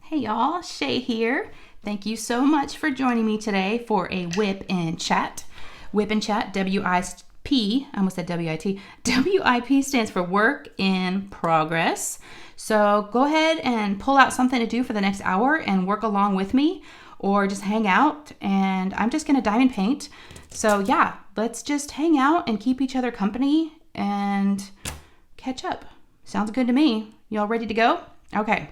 Hey y'all, Shay here. Thank you so much for joining me today for a Whip and Chat. Whip and Chat, W-I-P, I almost said W-I-T. W-I-P stands for Work in Progress. So go ahead and pull out something to do for the next hour and work along with me, or just hang out, and I'm just gonna diamond paint. So yeah, let's just hang out and keep each other company and catch up. Sounds good to me. Y'all ready to go? Okay.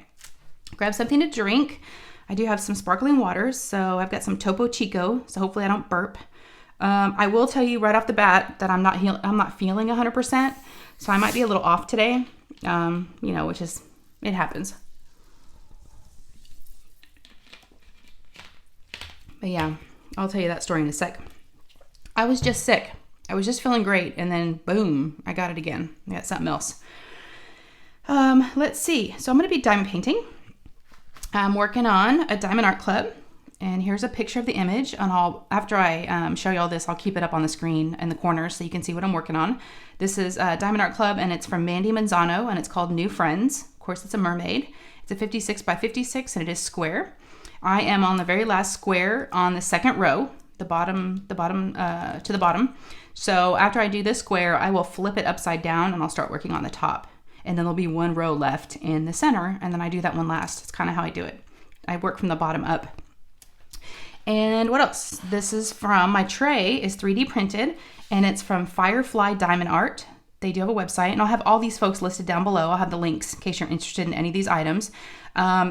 Grab something to drink. I do have some sparkling waters, so I've got some Topo Chico, so hopefully I don't burp. I will tell you right off the bat that I'm not feeling 100%, so I might be a little off today, which is, it happens. But yeah, I'll tell you that story in a sec. I was just sick. I was just feeling great, and then boom, I got it again. I got something else. Let's see. So I'm going to be diamond painting. I'm working on a Diamond Art Club, and here's a picture of the image. And after I show you all this, I'll keep it up on the screen in the corner so you can see what I'm working on. This is Diamond Art Club, and it's from Mandy Manzano, and it's called New Friends. Of course, it's a mermaid. It's a 56 by 56, and it is square. I am on the very last square on the second row, the bottom to the bottom. So after I do this square, I will flip it upside down, and I'll start working on the top. And then there'll be one row left in the center, and then I do that one last. It's kind of how I do it. I work from the bottom up. And what else? This is from, my tray is 3D printed, and it's from Firefly Diamond Art. They do have a website, and I'll have all these folks listed down below. I'll have the links in case you're interested in any of these items.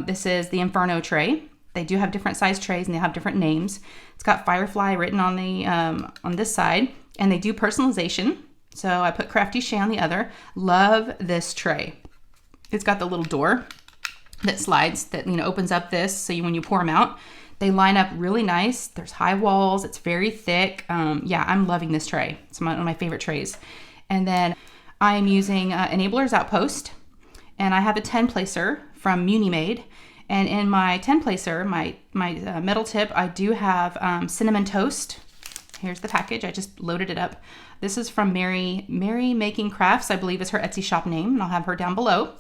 This is the Inferno tray. They do have different size trays, and they have different names. It's got Firefly written on the on this side, and they do personalization. So I put Crafty Shay on the other. Love this tray. It's got the little door that slides, that opens up this, so when you pour them out, they line up really nice. There's high walls. It's very thick. Yeah, I'm loving this tray. It's one of my favorite trays. And then I'm using Enabler's Outpost, and I have a 10 placer from Munimade. And in my 10 placer, my metal tip, I do have cinnamon toast. Here's the package. I just loaded it up. This is from Mary Making Crafts, I believe is her Etsy shop name, and I'll have her down below.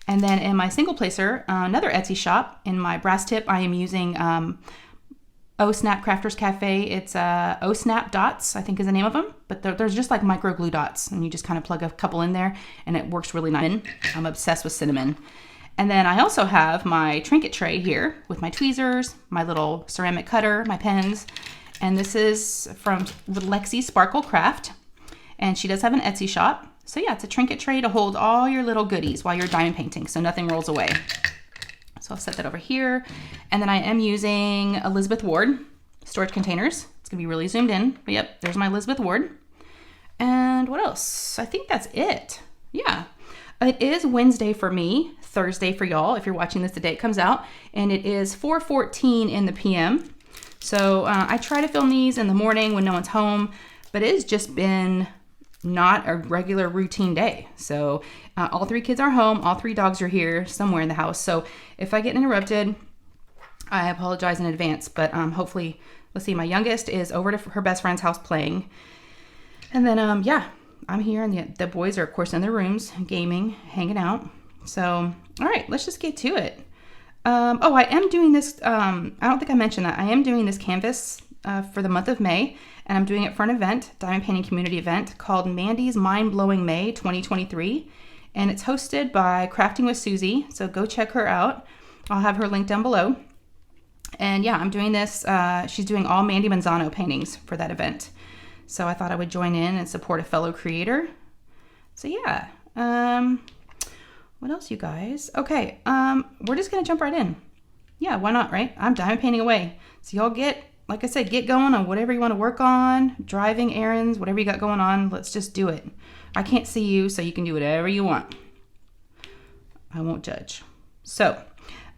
And then in my single placer, another Etsy shop, in my brass tip, I am using Snap Crafters Cafe. It's Snap Dotz, I think is the name of them. But there's just like micro glue dots, and you just kind of plug a couple in there, and it works really nice. I'm obsessed with cinnamon. And then I also have my Trinket tray here with my tweezers, my little ceramic cutter, my pens. And this is from Lexi Sparkle Craft, and she does have an Etsy shop. So yeah, it's a trinket tray to hold all your little goodies while you're diamond painting, so nothing rolls away. So I'll set that over here. And then I am using Elizabeth Ward storage containers. It's gonna be really zoomed in, but yep, there's my Elizabeth Ward. And what else? I think that's it. Yeah, it is Wednesday for me, Thursday for y'all, if you're watching this the day it comes out, and it is 4:14 in the PM. So I try to film these in the morning when no one's home, but it has just been not a regular routine day. So all three kids are home, all three dogs are here somewhere in the house. So if I get interrupted, I apologize in advance, but hopefully, let's see, my youngest is over to her best friend's house playing. And then, yeah, I'm here, and the boys are, of course, in their rooms, gaming, hanging out. So, all right, let's just get to it. I am doing this, I don't think I mentioned that. I am doing this canvas for the month of May, and I'm doing it for an event, diamond painting community event, called Mandy's Mind Blowing May 2023, and it's hosted by Crafting with Susie, so go check her out. I'll have her link down below. And yeah, I'm doing this, she's doing all Mandy Manzano paintings for that event, so I thought I would join in and support a fellow creator. So yeah, what else, you guys? Okay, we're just gonna jump right in. Yeah, why not, right? I'm diamond painting away. So y'all like I said, get going on whatever you want to work on, driving errands, whatever you got going on. Let's just do it. I can't see you, so you can do whatever you want. I won't judge. So,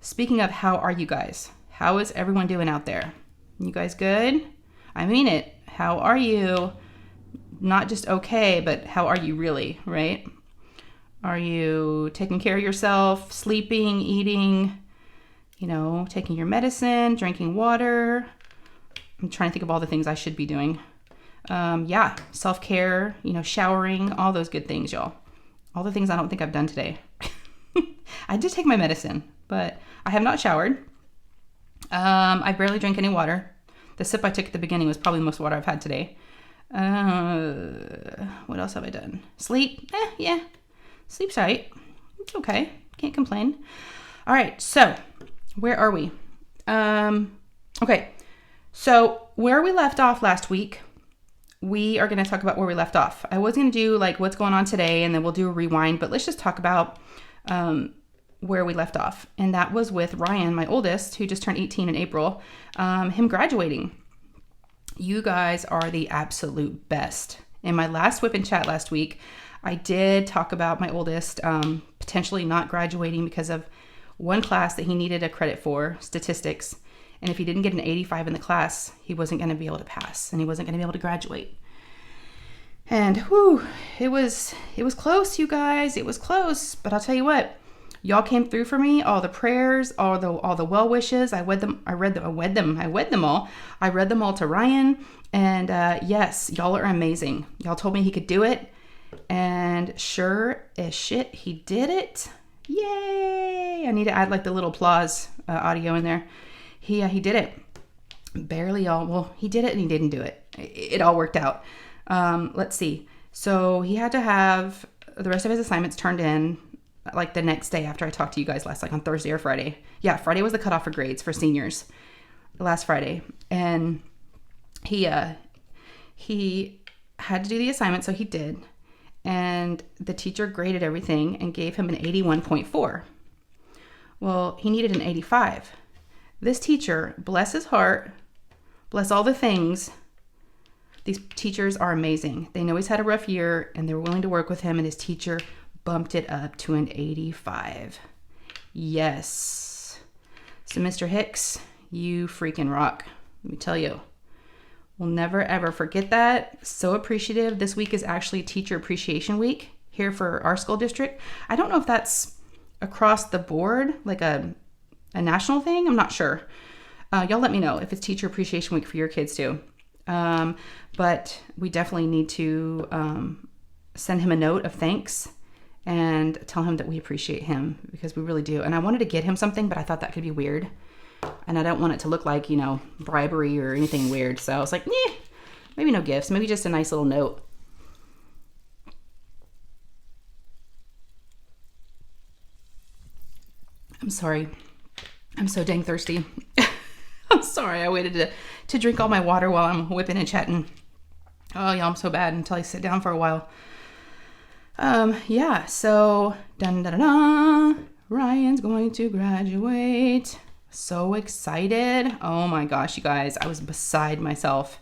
speaking of, how are you guys? How is everyone doing out there? You guys good? I mean it. How are you? Not just okay, but how are you really, right? Are you taking care of yourself, sleeping, eating, taking your medicine, drinking water? I'm trying to think of all the things I should be doing. Yeah, self-care, showering, all those good things, y'all. All the things I don't think I've done today. I did take my medicine. but I have not showered. I barely drank any water. The sip I took at the beginning was probably the most water I've had today. What else have I done? Sleep? Yeah. Sleep's right. It's okay. Can't complain. All right. So where are we? Okay. So where we left off last week, we are going to talk about where we left off. I was going to do like what's going on today, and then we'll do a rewind, but let's just talk about, where we left off. And that was with Ryan, my oldest, who just turned 18 in April, him graduating. You guys are the absolute best. In my last whip and chat last week, I did talk about my oldest potentially not graduating because of one class that he needed a credit for, statistics. And if he didn't get an 85 in the class, he wasn't going to be able to pass, and he wasn't going to be able to graduate. And whew, it was close, you guys. It was close. But I'll tell you what, y'all came through for me. All the prayers, all the well wishes. I read them all. I read them all to Ryan. And yes, y'all are amazing. Y'all told me he could do it. And sure as shit, he did it. Yay! I need to add like the little applause audio in there. He did it. Barely, y'all. Well, he did it and he didn't do it. It all worked out. Let's see. So he had to have the rest of his assignments turned in like the next day after I talked to you guys last, like on Thursday or Friday. Yeah, Friday was the cutoff for grades for seniors. Last Friday. And he had to do the assignment, so he did. And the teacher graded everything and gave him an 81.4. Well, he needed an 85. This teacher, bless his heart, bless all the things. These teachers are amazing. They know he's had a rough year and they were willing to work with him, and his teacher bumped it up to an 85. Yes. So Mr. Hicks, you freaking rock. Let me tell you. We'll never ever forget that. So appreciative. This week is actually Teacher Appreciation Week here for our school district. I don't know if that's across the board, like a national thing. I'm not sure. Y'all let me know if it's Teacher Appreciation Week for your kids too. But we definitely need to send him a note of thanks and tell him that we appreciate him, because we really do. And I wanted to get him something, but I thought that could be weird. And I don't want it to look like, bribery or anything weird. So I was like, maybe no gifts. Maybe just a nice little note. I'm sorry. I'm so dang thirsty. I'm sorry. I waited to drink all my water while I'm whipping and chatting. Oh, yeah, I'm so bad until I sit down for a while. Yeah, so dun dun dun dun. Ryan's going to graduate. So excited. Oh my gosh, you guys, I was beside myself.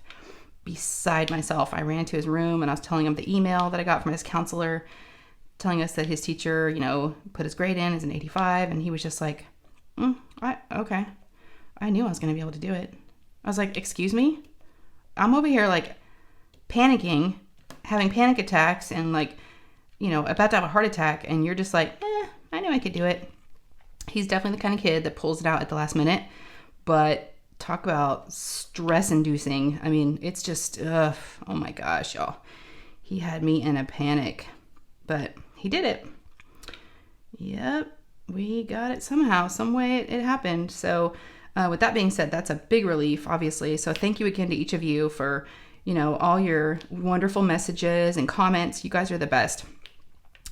I ran to his room and I was telling him the email that I got from his counselor telling us that his teacher, put his grade in as an 85, and he was just like, okay. I knew I was going to be able to do it. I was like, excuse me? I'm over here like panicking, having panic attacks and like, about to have a heart attack, and you're just like, I knew I could do it. He's definitely the kind of kid that pulls it out at the last minute, but talk about stress inducing. I mean, it's just, oh my gosh, y'all. He had me in a panic, but he did it. Yep. We got it somehow, some way it happened. So with that being said, that's a big relief, obviously. So thank you again to each of you for, all your wonderful messages and comments. You guys are the best.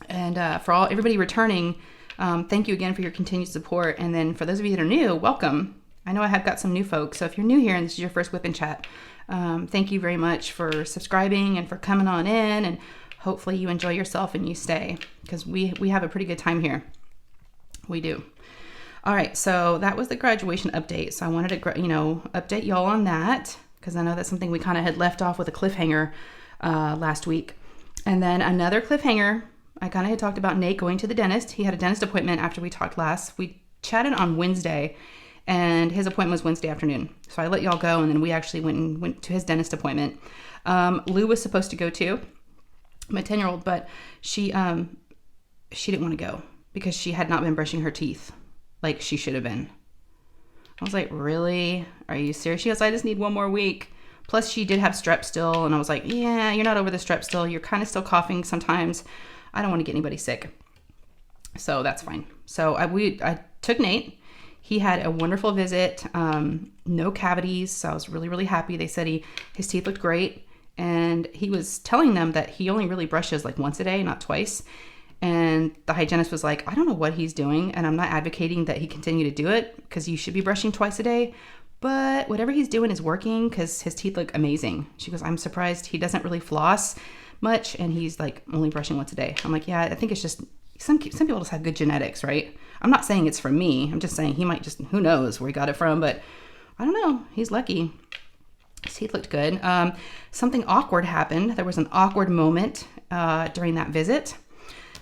And for everybody returning, thank you again for your continued support. And then for those of you that are new, welcome. I know I have got some new folks. So if you're new here and this is your first Whip and Chat, thank you very much for subscribing and for coming on in. And hopefully you enjoy yourself and you stay, because we have a pretty good time here. We do. All right. So that was the graduation update. So I wanted to, update y'all on that, because I know that's something we kind of had left off with a cliffhanger last week. And then another cliffhanger. I kind of had talked about Nate going to the dentist. He had a dentist appointment after we talked last. We chatted on Wednesday, and his appointment was Wednesday afternoon. So I let y'all go, and then we actually went to his dentist appointment. Lou was supposed to go too, my 10-year-old, but she didn't want to go because she had not been brushing her teeth like she should have been. I was like, really? Are you serious? She goes, I just need one more week. Plus, she did have strep still, and I was like, yeah, you're not over the strep still. You're kind of still coughing sometimes. I don't want to get anybody sick. So that's fine. So I took Nate. He had a wonderful visit, no cavities, so I was really, really happy. They said his teeth looked great, and he was telling them that he only really brushes like once a day, not twice. And the hygienist was like, I don't know what he's doing, and I'm not advocating that he continue to do it because you should be brushing twice a day, but whatever he's doing is working because his teeth look amazing. She goes, I'm surprised he doesn't really floss much, and he's like only brushing once a day. I'm like, yeah, I think it's just some people just have good genetics, right? I'm not saying it's from me. I'm just saying he might just, who knows where he got it from, but I don't know. He's lucky. His teeth looked good. Something awkward happened. There was an awkward moment during that visit.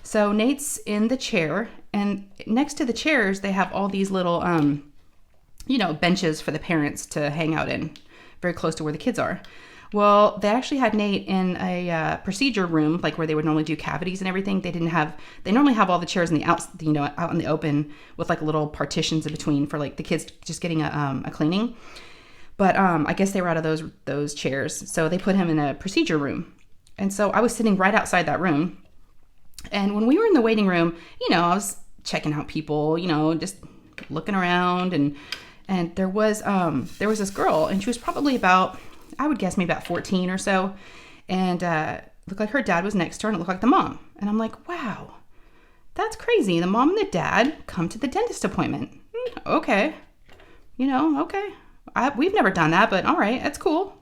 So Nate's in the chair, and next to the chairs, they have all these little, benches for the parents to hang out in, very close to where the kids are. Well, they actually had Nate in a procedure room, like where they would normally do cavities and everything. They normally have all the chairs in the out in the open with like little partitions in between for like the kids just getting a cleaning. But I guess they were out of those chairs. So they put him in a procedure room. And so I was sitting right outside that room. And when we were in the waiting room, I was checking out people, just looking around, and there was this girl, and she was probably about, I would guess maybe about 14 or so, and looked like her dad was next to her, and it looked like the mom. And I'm like, wow, that's crazy. The mom and the dad come to the dentist appointment. Okay. Okay. We've never done that, but all right, that's cool.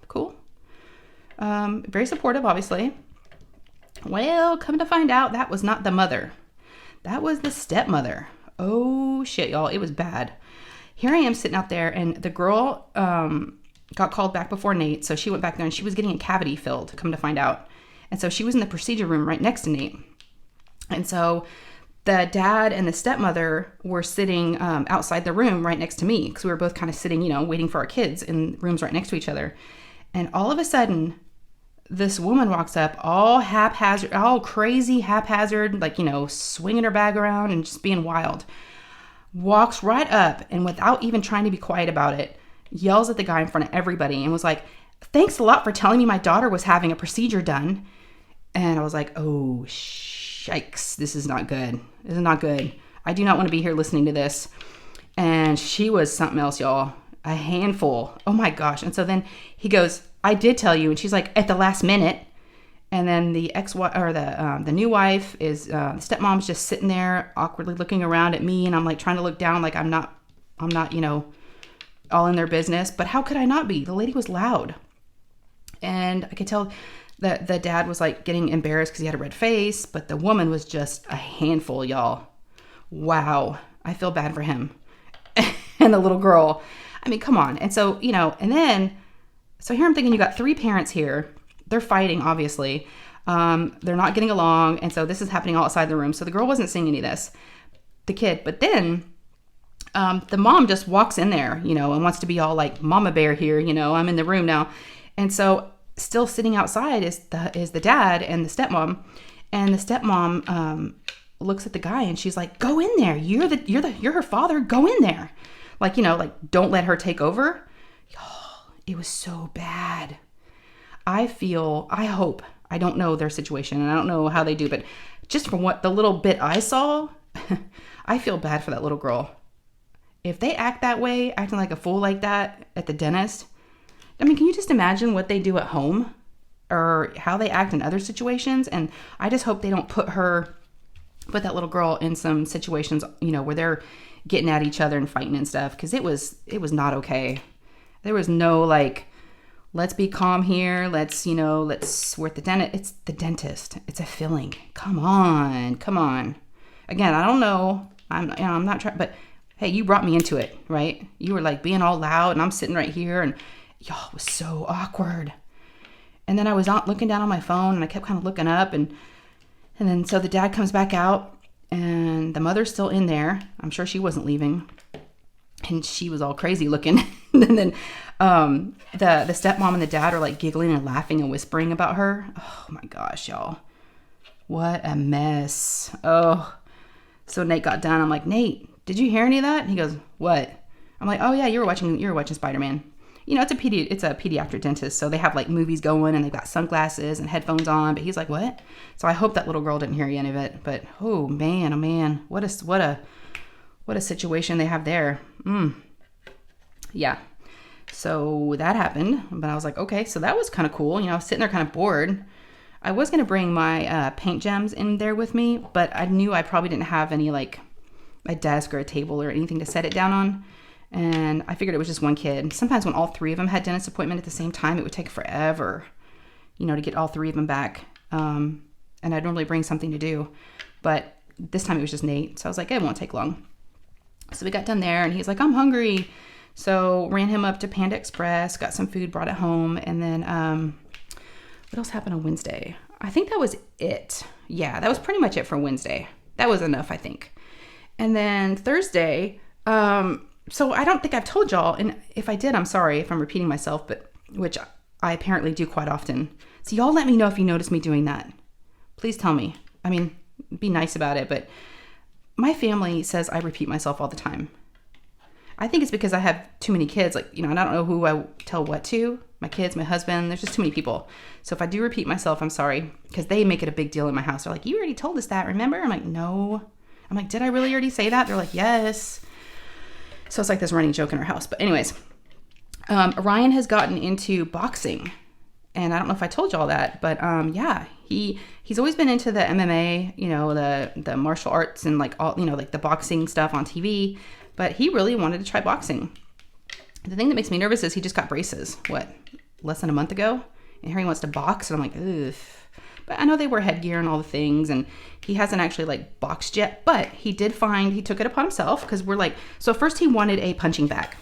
Very supportive, obviously. Well, come to find out, that was not the mother. That was the stepmother. Oh, shit, y'all. It was bad. Here I am sitting out there, and the girl got called back before Nate, so she went back there, and she was getting a cavity filled, come to find out. And so she was in the procedure room right next to Nate. And so the dad and the stepmother were sitting outside the room right next to me, because we were both kind of sitting, waiting for our kids in rooms right next to each other. And all of a sudden, this woman walks up all haphazard, all crazy haphazard, like, swinging her bag around and just being wild. Walks right up, and without even trying to be quiet about it, yells at the guy in front of everybody and was like, thanks a lot for telling me my daughter was having a procedure done. And I was like, oh, shikes, this is not good. This is not good. I do not want to be here listening to this. And she was something else, y'all. A handful. Oh my gosh. And so then he goes, I did tell you. And she's like, at the last minute. And then the the new wife is, the stepmom's just sitting there awkwardly looking around at me. And I'm like trying to look down like I'm not, all in their business. But how could I not be? The lady was loud. And I could tell that the dad was like getting embarrassed because he had a red face. But the woman was just a handful, y'all. Wow. I feel bad for him. And the little girl. I mean, come on. And so, and then, so here I'm thinking you got three parents here. They're fighting, obviously. They're not getting along. And so this is happening all outside the room. So the girl wasn't seeing any of this, the kid. But then the mom just walks in there, and wants to be all like mama bear here. I'm in the room now. And so still sitting outside is the dad and the stepmom. And the stepmom looks at the guy and she's like, go in there. You're her father. Go in there. Like, don't let her take over. Y'all, it was so bad. I hope, I don't know their situation and I don't know how they do, but just from what the little bit I saw, I feel bad for that little girl. If they act that way, acting like a fool like that at the dentist, I mean, can you just imagine what they do at home or how they act in other situations? And I just hope they don't put that little girl in some situations, where they're getting at each other and fighting and stuff. Cause it was not okay. There was no let's be calm here. We're at the dentist. It's the dentist. It's a filling. Come on. Again, I don't know. I'm not trying, but hey, you brought me into it, right? You were like being all loud and I'm sitting right here and y'all, it was so awkward. And then I was out looking down on my phone and I kept kind of looking up and then so the dad comes back out and the mother's still in there. I'm sure she wasn't leaving. And she was all crazy looking. And then the stepmom and the dad are like giggling and laughing and whispering about her. Oh my gosh, y'all. What a mess. Oh. So Nate got done. I'm like, Nate, did you hear any of that? And he goes, what? I'm like, oh yeah, you were watching Spider-Man. It's a pediatric dentist, so they have like movies going and they've got sunglasses and headphones on. But he's like, what? So I hope that little girl didn't hear any of it. But oh man, what What a situation they have there. Yeah. So that happened, but I was like, okay, so that was kind of cool. I was sitting there kind of bored. I was going to bring my paint gems in there with me, but I knew I probably didn't have any like a desk or a table or anything to set it down on. And I figured it was just one kid. Sometimes when all three of them had dentist appointment at the same time, it would take forever, to get all three of them back. And I'd normally bring something to do, but this time it was just Nate. So I was like, it won't take long. So we got done there and he's like, I'm hungry. So ran him up to Panda Express, got some food, brought it home. And then what else happened on Wednesday? I think that was it. Yeah, that was pretty much it for Wednesday. That was enough, I think. And then Thursday, so I don't think I've told y'all, and if I did, I'm sorry if I'm repeating myself, but which I apparently do quite often. So y'all let me know if you notice me doing that. Please tell me. I mean, be nice about it, but my family says I repeat myself all the time. I think it's because I have too many kids, and I don't know who I tell what to. My kids, my husband, there's just too many people. So if I do repeat myself, I'm sorry, because they make it a big deal in my house. They're like, you already told us that, remember? I'm like, no. I'm like, did I really already say that? They're like, yes. So it's like this running joke in our house. But anyways, Ryan has gotten into boxing. And I don't know if I told y'all that, but yeah, he's always been into the MMA, the martial arts and like all, like the boxing stuff on TV. But he really wanted to try boxing. The thing that makes me nervous is he just got braces, less than a month ago? And here he wants to box. And I'm like, ugh. But I know they wear headgear and all the things. And he hasn't actually like boxed yet. But he took it upon himself because we're like, so first he wanted a punching bag.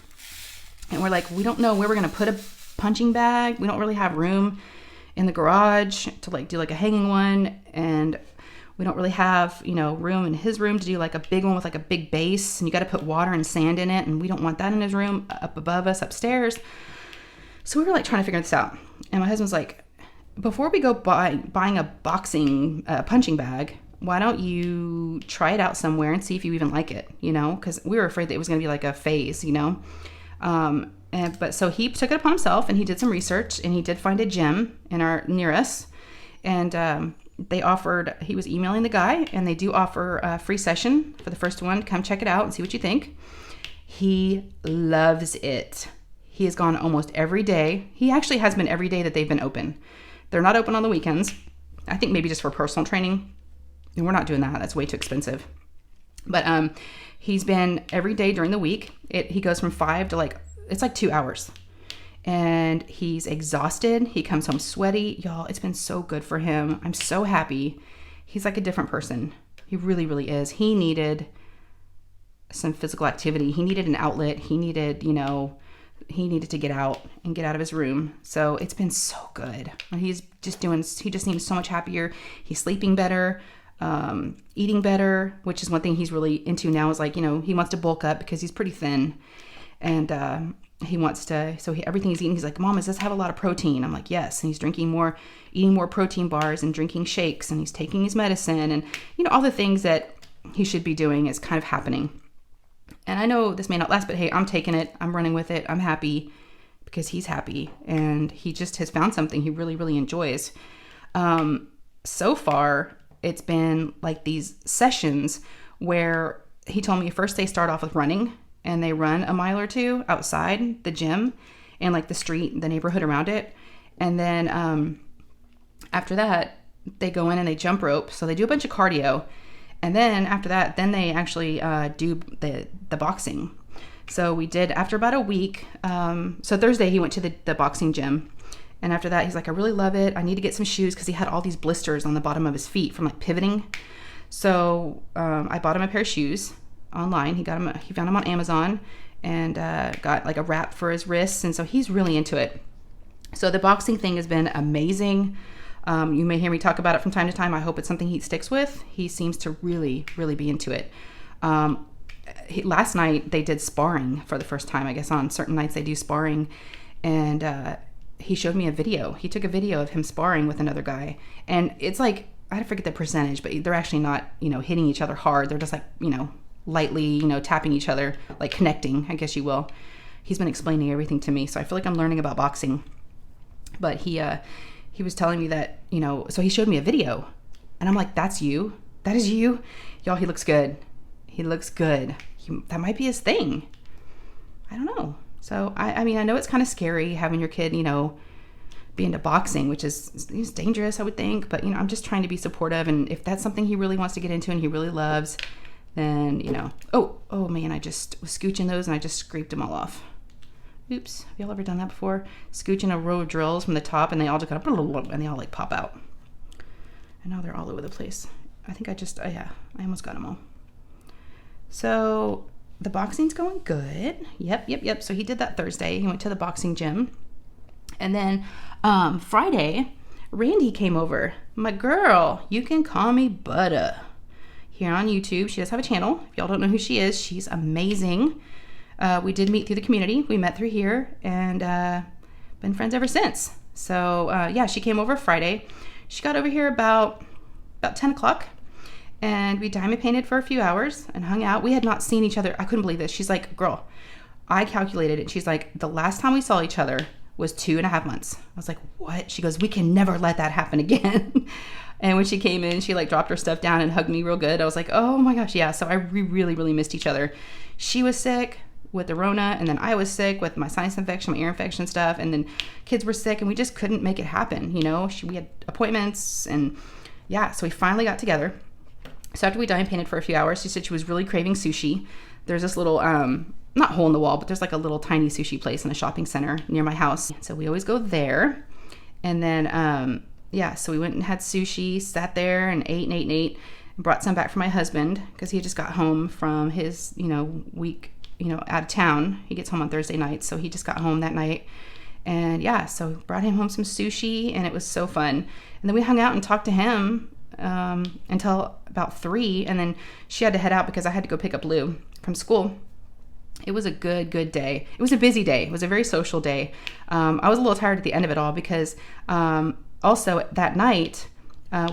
And we're like, we don't know where we're going to put a punching bag. We don't really have room in the garage to like do like a hanging one. And we don't really have, room in his room to do like a big one with like a big base, and you got to put water and sand in it. And we don't want that in his room up above us upstairs. So we were like trying to figure this out. And my husband's like, before we go buying a boxing punching bag, why don't you try it out somewhere and see if you even like it, because we were afraid that it was going to be like a phase, but so he took it upon himself and he did some research and he did find a gym near us. And, he was emailing the guy, and they do offer a free session for the first one. Come check it out and see what you think. He loves it. He has gone almost every day. He actually has been every day that they've been open. They're not open on the weekends. I think maybe just for personal training. And we're not doing that. That's way too expensive. But he's been every day during the week. He goes from 5 to it's like 2 hours. And he's exhausted. He comes home sweaty. Y'all, it's been so good for him. I'm so happy. He's like a different person. He really, really is. He needed some physical activity. He needed an outlet. He needed, he needed to get out and get out of his room. So it's been so good. And he just seems so much happier. He's sleeping better, eating better, which is one thing he's really into now is he wants to bulk up because he's pretty thin. And, he wants to, everything he's eating, he's like, Mom, does this have a lot of protein? I'm like, yes. And he's eating more protein bars and drinking shakes, and he's taking his medicine, and, all the things that he should be doing is kind of happening. And I know this may not last, but hey, I'm taking it. I'm running with it. I'm happy because he's happy, and he just has found something he really, really enjoys. So far, it's been like these sessions where he told me first they start off with running, and they run a mile or two outside the gym and like the street, the neighborhood around it. And then after that, they go in and they jump rope. So they do a bunch of cardio. And then after that, then they actually do the boxing. So we did, after about a week, so Thursday he went to the boxing gym. And after that, he's like, I really love it. I need to get some shoes because he had all these blisters on the bottom of his feet from like pivoting. So I bought him a pair of shoes online. He found them on Amazon, and got like a wrap for his wrists, and so he's really into it. So the boxing thing has been amazing. You may hear me talk about it from time to time. I hope it's something he sticks with. He seems to really, really be into it. Last night they did sparring for the first time. I guess on certain nights they do sparring, and he showed me a video. He took a video of him sparring with another guy, and it's like, I forget the percentage, but they're actually not, hitting each other hard. They're just like, lightly, tapping each other, like connecting, I guess you will. He's been explaining everything to me, so I feel like I'm learning about boxing. But he was telling me that, so he showed me a video, and I'm like, that's you? That is you? Y'all, he looks good. He looks good. that might be his thing. I don't know. So I mean, I know it's kind of scary having your kid, you know, be into boxing, which is dangerous, I would think. But, you know, I'm just trying to be supportive. And if that's something he really wants to get into and he really loves, then, you know. Oh man, I just was scooching those and I just scraped them all off. Oops. Have y'all ever done that before? Scooching a row of drills from the top and they all just kind of, and they all like pop out. And now they're all over the place. I think I almost got them all. So the boxing's going good. Yep. So he did that Thursday. He went to the boxing gym. And then Friday, Randy came over. My girl, you can call me Butter. Here on YouTube, she does have a channel. If y'all don't know who she is, she's amazing. We did meet through the community. We met through here and been friends ever since. So yeah, she came over Friday. She got over here about 10 o'clock. And we diamond painted for a few hours and hung out. We had not seen each other. I couldn't believe this. She's like, girl, I calculated it. She's like, the last time we saw each other was 2.5 months. I was like, what? She goes, we can never let that happen again. And when she came in, she like dropped her stuff down and hugged me real good. I was like, oh my gosh, yeah. So we really missed each other. She was sick with the Rona, and then I was sick with my sinus infection, my ear infection stuff, and then kids were sick, and we just couldn't make it happen. You know, we had appointments, and yeah. So we finally got together. So after we diamond painted for a few hours, she said she was really craving sushi. There's this little, not hole in the wall, but there's like a little tiny sushi place in a shopping center near my house. So we always go there. And then, yeah, so we went and had sushi, sat there and ate, and brought some back for my husband because he just got home from his, you know, week, you know, out of town. He gets home on Thursday night. So he just got home that night. And yeah, so brought him home some sushi and it was so fun. And then we hung out and talked to him until about 3, and then she had to head out because I had to go pick up Lou from school. It was a good day. It was a busy day. It was a very social day. I was a little tired at the end of it all because also that night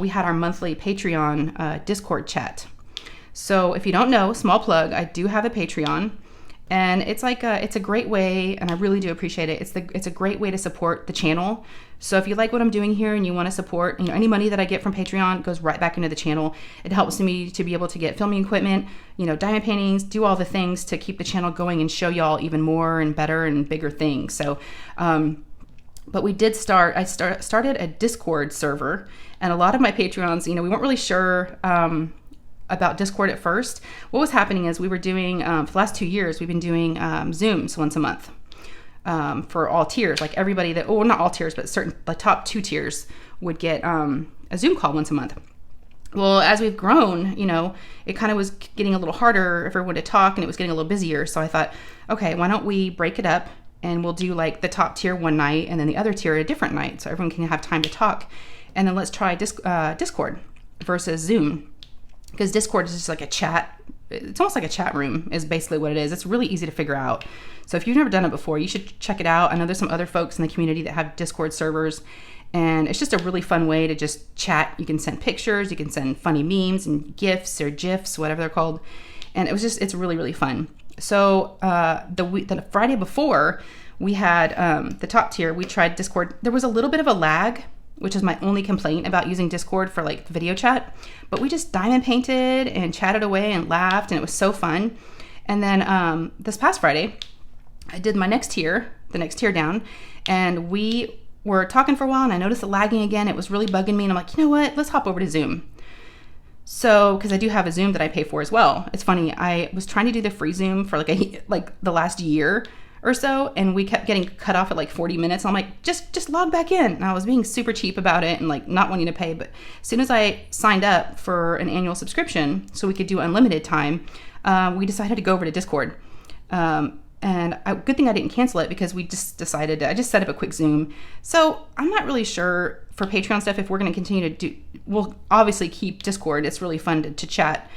we had our monthly Patreon Discord chat. So if you don't know, small plug, I do have a Patreon. And it's like it's a great way, and I really do appreciate it. It's a great way to support the channel. So if you like what I'm doing here and you want to support, you know, any money that I get from Patreon goes right back into the channel. It helps me to be able to get filming equipment, you know, diamond paintings, do all the things to keep the channel going and show y'all even more and better and bigger things. So, but we did started a Discord server, and a lot of my Patreons, you know, we weren't really sure about Discord at first. What was happening is we were doing, for the last 2 years, we've been doing Zooms once a month for all tiers. Like everybody that, well, not all tiers, but certain, the top 2 tiers would get a Zoom call once a month. Well, as we've grown, you know, it kind of was getting a little harder for everyone to talk, and it was getting a little busier. So I thought, okay, why don't we break it up and we'll do like the top tier one night and then the other tier a different night so everyone can have time to talk. And then let's try Discord versus Zoom. Because Discord is just like a chat. It's almost like a chat room is basically what it is. It's really easy to figure out. So if you've never done it before, you should check it out. I know there's some other folks in the community that have Discord servers. And it's just a really fun way to just chat. You can send pictures. You can send funny memes and GIFs or GIFs, whatever they're called. And it's really fun. So the Friday before, we had the top tier. We tried Discord. There was a little bit of a lag, which is my only complaint about using Discord for like video chat. But we just diamond painted and chatted away and laughed, and it was so fun. And then this past Friday, I did my next tier, the next tier down, and we were talking for a while, and I noticed the lagging again. It was really bugging me, and I'm like, you know what? Let's hop over to Zoom. So, because I do have a Zoom that I pay for as well. It's funny, I was trying to do the free Zoom for like the last year or so, and we kept getting cut off at like 40 minutes. And I'm like, just log back in. And I was being super cheap about it and like not wanting to pay. But as soon as I signed up for an annual subscription so we could do unlimited time, we decided to go over to Discord. Good thing I didn't cancel it because we just decided I just set up a quick Zoom. So I'm not really sure for Patreon stuff if we're going to continue to do. We'll obviously keep Discord. It's really fun to chat.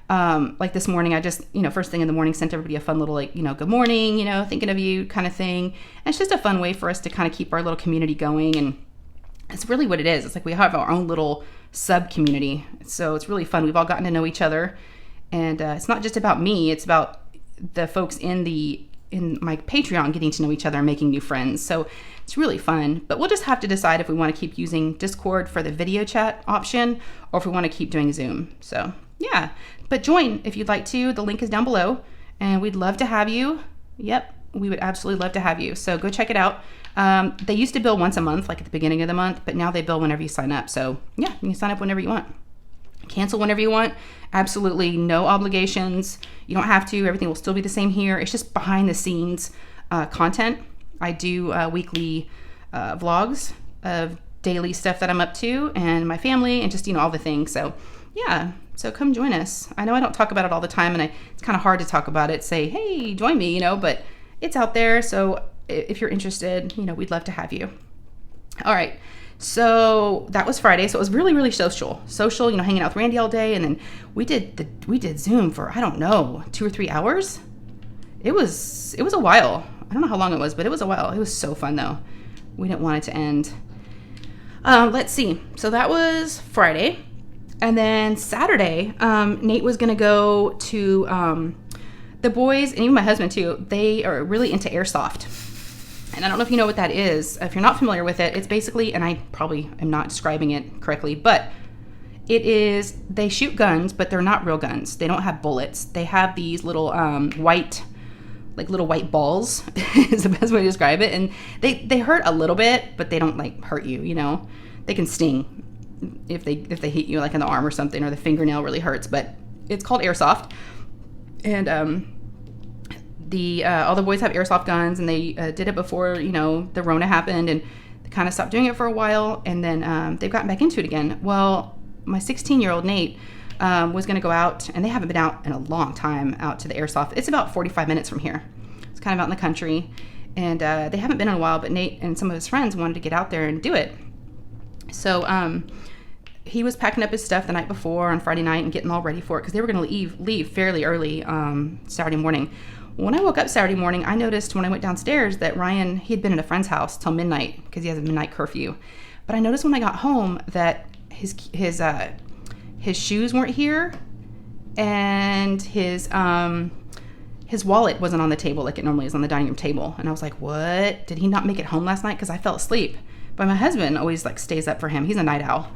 Like this morning, I just, you know, first thing in the morning sent everybody a fun little, like, you know, good morning, you know, thinking of you kind of thing. And it's just a fun way for us to kind of keep our little community going. And it's really what it is. It's like we have our own little sub community. So it's really fun. We've all gotten to know each other. And it's not just about me. It's about the folks in my Patreon getting to know each other and making new friends. So it's really fun. But we'll just have to decide if we want to keep using Discord for the video chat option or if we want to keep doing Zoom. So yeah, but join if you'd like to. The link is down below. and we'd love to have you. Yep, we would absolutely love to have you. So go check it out. They used to bill once a month, like at the beginning of the month, but now they bill whenever you sign up. So yeah, you can sign up whenever you want. Cancel whenever you want. Absolutely no obligations. You don't have to. Everything will still be the same here. It's just behind the scenes content. I do weekly vlogs of daily stuff that I'm up to and my family and just, all the things. So yeah, so come join us. I know I don't talk about it all the time, and it's kind of hard to talk about it, say, hey, join me, but it's out there. So if you're interested, we'd love to have you. All right. So that was Friday. So it was really, really social, hanging out with Randy all day. And then we did Zoom for, I don't know, 2 or 3 hours. It was a while. I don't know how long it was, but it was a while. It was so fun though. We didn't want it to end. Let's see. So that was Friday. And then Saturday, Nate was going to go to, the boys, and even my husband too, they are really into airsoft. And I don't know if you know what that is. If you're not familiar with it, it's basically, and I probably am not describing it correctly, but it is, they shoot guns, but they're not real guns. They don't have bullets. They have these little white balls is the best way to describe it. And they hurt a little bit, but they don't hurt you, They can sting if they hit you in the arm or something, or the fingernail really hurts, but it's called airsoft. And all the boys have airsoft guns, and they did it before, the Rona happened, and they kind of stopped doing it for a while, and then they've gotten back into it again. Well, my 16-year-old Nate was going to go out, and they haven't been out in a long time, out to the airsoft. It's about 45 minutes from here. It's kind of out in the country, and they haven't been in a while, but Nate and some of his friends wanted to get out there and do it. So he was packing up his stuff the night before on Friday night and getting all ready for it, because they were going to leave fairly early Saturday morning. When I woke up Saturday morning, I noticed when I went downstairs that Ryan, he had been at a friend's house till midnight because he has a midnight curfew. But I noticed when I got home that his shoes weren't here, and his wallet wasn't on the table like it normally is on the dining room table. And I was like, what? Did he not make it home last night? Because I fell asleep. But my husband always stays up for him. He's a night owl.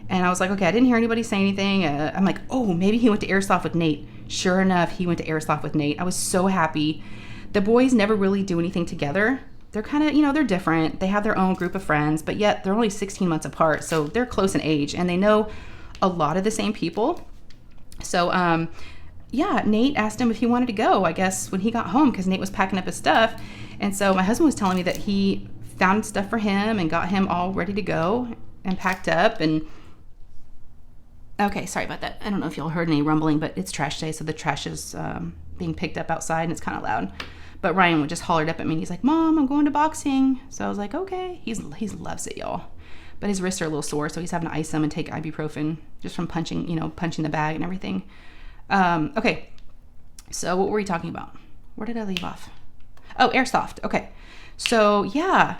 And I was like, okay, I didn't hear anybody say anything. I'm like, oh, maybe he went to airsoft with Nate. Sure enough, he went to airsoft with Nate. I was so happy. The boys never really do anything together. They're kind of, they're different. They have their own group of friends, but yet they're only 16 months apart. So they're close in age, and they know a lot of the same people. So, yeah, Nate asked him if he wanted to go, I guess, when he got home, because Nate was packing up his stuff. And so my husband was telling me that he found stuff for him and got him all ready to go and packed up. And okay, sorry about that. I don't know if y'all heard any rumbling, but it's trash day, so the trash is being picked up outside, and it's kind of loud. But Ryan would just hollered up at me, and he's like, Mom, I'm going to boxing. So I was like, okay. He loves it, y'all. But his wrists are a little sore, so he's having to ice them and take ibuprofen just from punching the bag and everything. Okay, so what were we talking about? Where did I leave off? Oh, airsoft. Okay. So yeah,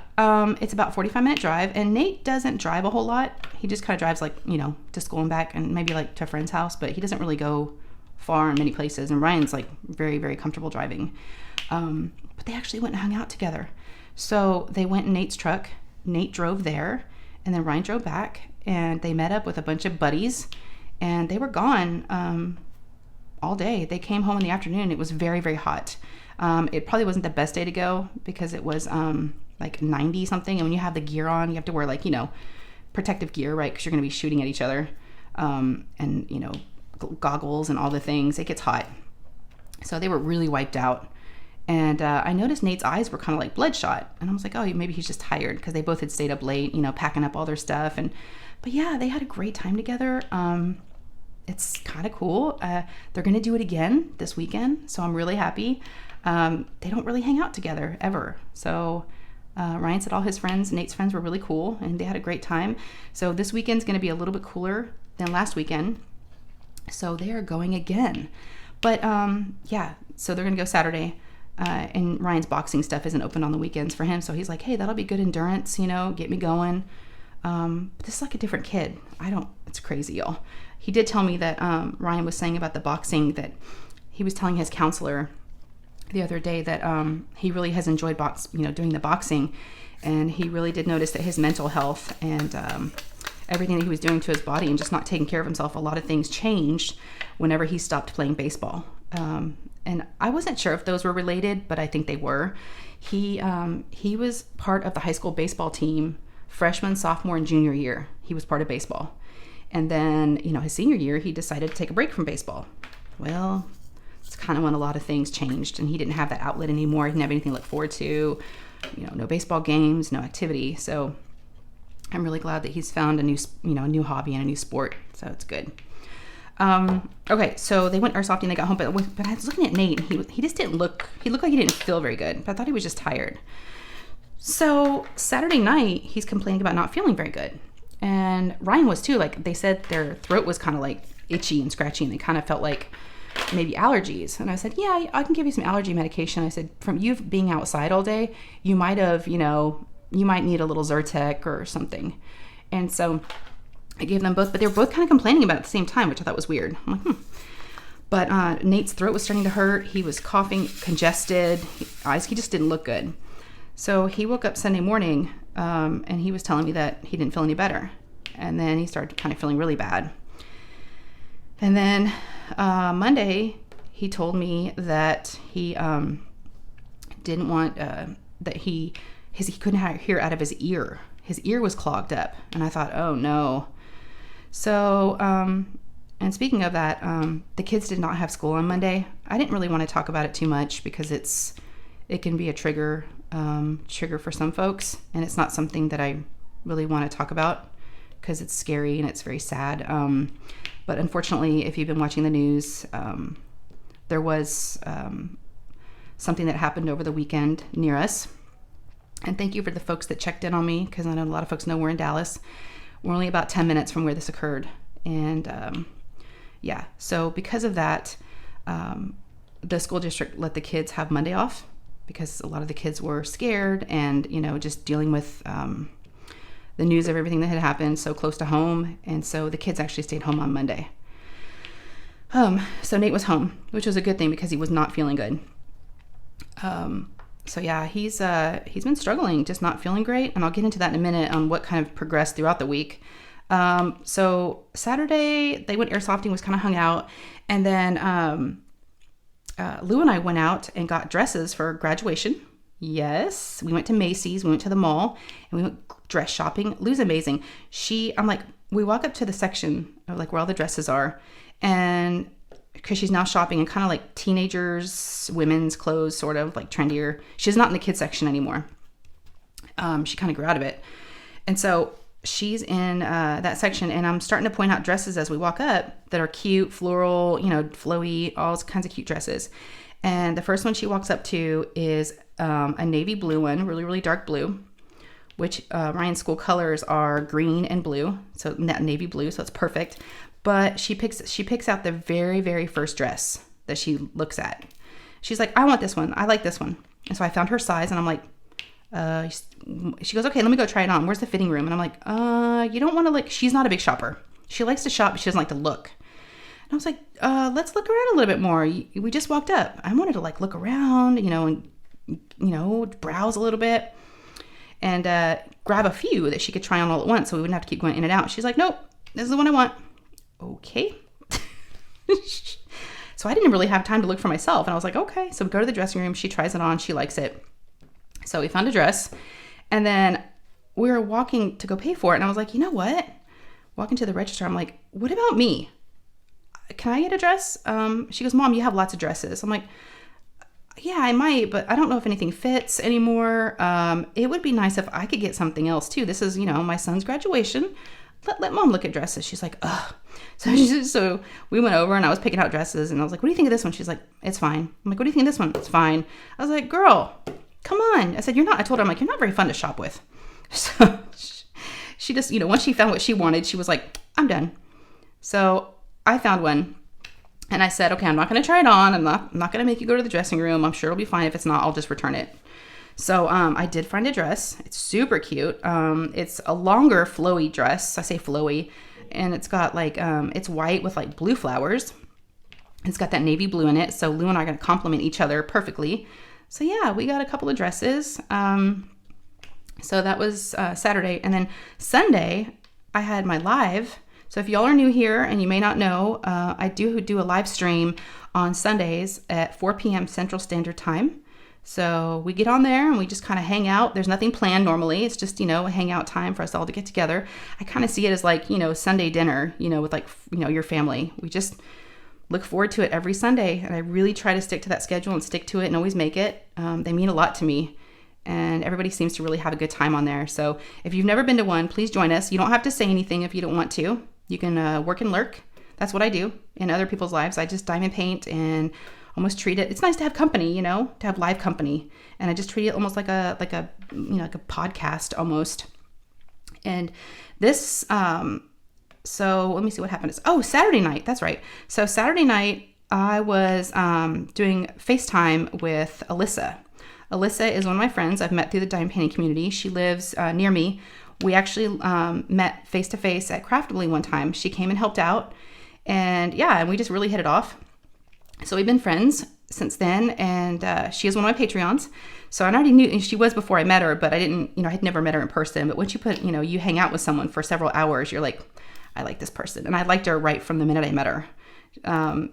it's about 45-minute drive, and Nate doesn't drive a whole lot. He just kind of drives to school and back, and maybe to a friend's house, but he doesn't really go far in many places. And Ryan's very, very comfortable driving. But they actually went and hung out together. So they went in Nate's truck. Nate drove there, and then Ryan drove back, and they met up with a bunch of buddies, and they were gone all day. They came home in the afternoon. It was very, very hot. It probably wasn't the best day to go because it was 90 something, and when you have the gear on, you have to wear protective gear, right? Because you're going to be shooting at each other, and goggles and all the things. It gets hot, so they were really wiped out. And I noticed Nate's eyes were kind of bloodshot, and I was like, oh, maybe he's just tired, because they both had stayed up late, packing up all their stuff. But yeah, they had a great time together. It's kind of cool. They're going to do it again this weekend, so I'm really happy. They don't really hang out together ever. So Ryan said all his friends, Nate's friends, were really cool, and they had a great time. So this weekend's going to be a little bit cooler than last weekend. So they are going again. But yeah, so they're going to go Saturday. And Ryan's boxing stuff isn't open on the weekends for him. So he's like, hey, that'll be good endurance, get me going. But this is a different kid. It's crazy, y'all. He did tell me that Ryan was saying about the boxing, that he was telling his counselor the other day that he really has enjoyed doing the boxing, and he really did notice that his mental health and everything that he was doing to his body and just not taking care of himself, a lot of things changed whenever he stopped playing baseball. And I wasn't sure if those were related, but I think they were. He was part of the high school baseball team, freshman, sophomore, and junior year. He was part of baseball. And then, his senior year, he decided to take a break from baseball. Well, it's kind of when a lot of things changed, and he didn't have that outlet anymore. He didn't have anything to look forward to, no baseball games, no activity. So I'm really glad that he's found a new hobby and a new sport. So it's good. Okay, so they went airsofting, they got home, but I was looking at Nate, and he just didn't look, he looked like he didn't feel very good, but I thought he was just tired. So Saturday night, he's complaining about not feeling very good. And Ryan was too. Like, they said their throat was kind of like itchy and scratchy, and they kind of felt like maybe allergies. And I said, yeah, I can give you some allergy medication. I said, from you being outside all day, you might have, you might need a little Zyrtec or something. And so I gave them both, but they were both kind of complaining about it at the same time, which I thought was weird. I'm like, But Nate's throat was starting to hurt. He was coughing, congested, he just didn't look good. So he woke up Sunday morning, and he was telling me that he didn't feel any better. And then he started kind of feeling really bad. And then Monday, he told me that he didn't want, that he couldn't hear out of his ear. His ear was clogged up. And I thought, oh no. So, and speaking of that, the kids did not have school on Monday. I didn't really want to talk about it too much because it can be a trigger for some folks, and it's not something that I really want to talk about because it's scary and it's very sad. But unfortunately, if you've been watching the news, there was something that happened over the weekend near us. And thank you for the folks that checked in on me, because I know a lot of folks know we're in Dallas. We're only about 10 minutes from where this occurred. And so because of that, the school district let the kids have Monday off, because a lot of the kids were scared and, just dealing with the news of everything that had happened so close to home. And so the kids actually stayed home on Monday. So Nate was home, which was a good thing because he was not feeling good. So yeah, he's been struggling, just not feeling great. And I'll get into that in a minute on what kind of progressed throughout the week. So Saturday they went airsofting, was kind of hung out. And then, Lou and I went out and got dresses for graduation. Yes. We went to Macy's, we went to the mall, and we went dress shopping. Lou's amazing. We walk up to the section of where all the dresses are, and because she's now shopping in kind of like teenagers, women's clothes, sort of like trendier. She's not in the kids section anymore. She kind of grew out of it. And so she's in that section, and I'm starting to point out dresses as we walk up that are cute, floral, flowy, all kinds of cute dresses. And the first one she walks up to is a navy blue one, really, really dark blue, which Ryan's school colors are green and blue, so navy blue, so it's perfect. But she picks out the very, very first dress that she looks at. She's like, I want this one. I like this one. And so I found her size, and I'm like, she goes, okay, let me go try it on. Where's the fitting room? And I'm like, you don't want to she's not a big shopper. She likes to shop, but she doesn't like to look. And I was like, let's look around a little bit more. We just walked up. I wanted to look around, and, browse a little bit and grab a few that she could try on all at once so we wouldn't have to keep going in and out. She's like, nope, this is the one I want. Okay. So I didn't really have time to look for myself. And I was like, okay. So we go to the dressing room. She tries it on. She likes it. So we found a dress, and then we were walking to go pay for it. And I was like, you know what? Walking to the register, I'm like, what about me? Can I get a dress? She goes, Mom, you have lots of dresses. I'm like, yeah, I might, but I don't know if anything fits anymore. It would be nice if I could get something else too. This is, my son's graduation. Let Mom look at dresses. She's like, ugh. So we went over, and I was picking out dresses, and I was like, what do you think of this one? She's like, it's fine. I'm like, what do you think of this one? It's fine. I was like, girl, come on. I said, I told her, I'm like, you're not very fun to shop with. So she just, once she found what she wanted, she was like, I'm done. So I found one, and I said, okay, I'm not going to try it on. I'm not going to make you go to the dressing room. I'm sure it'll be fine. If it's not, I'll just return it. So I did find a dress. It's super cute. It's a longer flowy dress. I say flowy, and it's got it's white with blue flowers. It's got that navy blue in it. So Lou and I are going to complement each other perfectly. So yeah, we got a couple of dresses. So that was Saturday. And then Sunday, I had my live. So if y'all are new here and you may not know, I do a live stream on Sundays at 4 p.m. Central Standard Time. So we get on there and we just kind of hang out. There's nothing planned normally. It's just, a hangout time for us all to get together. I kind of see it as like, Sunday dinner, with like, your family. We just look forward to it every Sunday. And I really try to stick to that schedule and stick to it and always make it. They mean a lot to me. And everybody seems to really have a good time on there. So if you've never been to one, please join us. You don't have to say anything if you don't want to. You can work and lurk. That's what I do in other people's lives. I just diamond paint and almost treat it. It's nice to have company, to have live company. And I just treat it almost like a podcast almost. And this, so let me see what happened. Saturday night. That's right. So Saturday night, I was doing FaceTime with Alyssa. Alyssa is one of my friends I've met through the diamond painting community. She lives near me. We actually met face to face at Craftily one time. She came and helped out. And we just really hit it off. So we've been friends since then, and she is one of my Patreons. So I already knew she was before I met her, but I didn't, I'd never met her in person. But once you put, you hang out with someone for several hours, you're like, I like this person. And I liked her right from the minute I met her.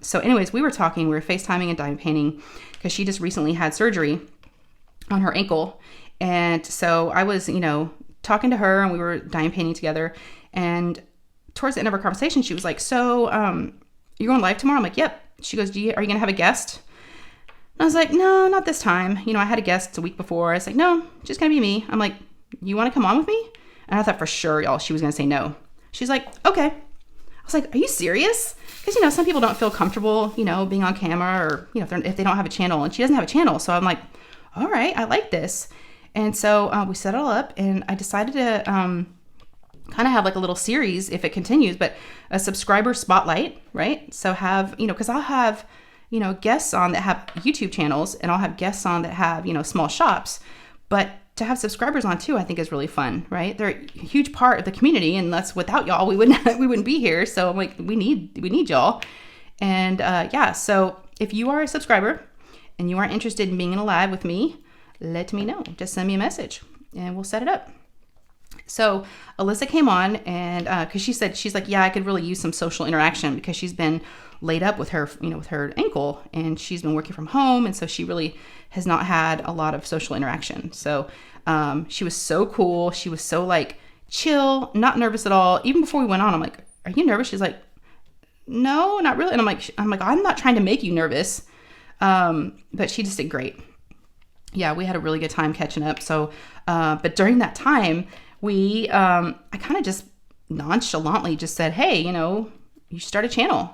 So anyways, we were talking, we were FaceTiming and diamond painting because she just recently had surgery on her ankle. And so I was, talking to her and we were diamond painting together. And towards the end of our conversation, she was like, so you're going live tomorrow? I'm like, yep. She goes, are you going to have a guest? And I was like, no, not this time. I had a guest a week before. I was like, no, just going to be me. I'm like, you want to come on with me? And I thought for sure, y'all, she was going to say no. She's like, okay. I was like, are you serious? Because, some people don't feel comfortable, being on camera or, if they don't have a channel, and she doesn't have a channel. So I'm like, all right, I like this. And so we set it all up, and I decided to kind of have like a little series if it continues, but a subscriber spotlight, right? So have, because I'll have, guests on that have YouTube channels, and I'll have guests on that have, small shops, but to have subscribers on too, I think is really fun, right? They're a huge part of the community, and that's without y'all, we wouldn't be here. So I'm like, we need y'all. And so if you are a subscriber and you are interested in being in a live with me, let me know. Just send me a message and we'll set it up. So Alyssa came on, and because she's like, yeah, I could really use some social interaction because she's been laid up with her, with her ankle, and she's been working from home. And so she really has not had a lot of social interaction. So she was so cool. She was so like chill, not nervous at all. Even before we went on, I'm like, are you nervous? She's like, no, not really. And I'm like, I'm not trying to make you nervous. But she just did great. Yeah, we had a really good time catching up. So, but during that time, I kind of just nonchalantly just said, hey, you should start a channel.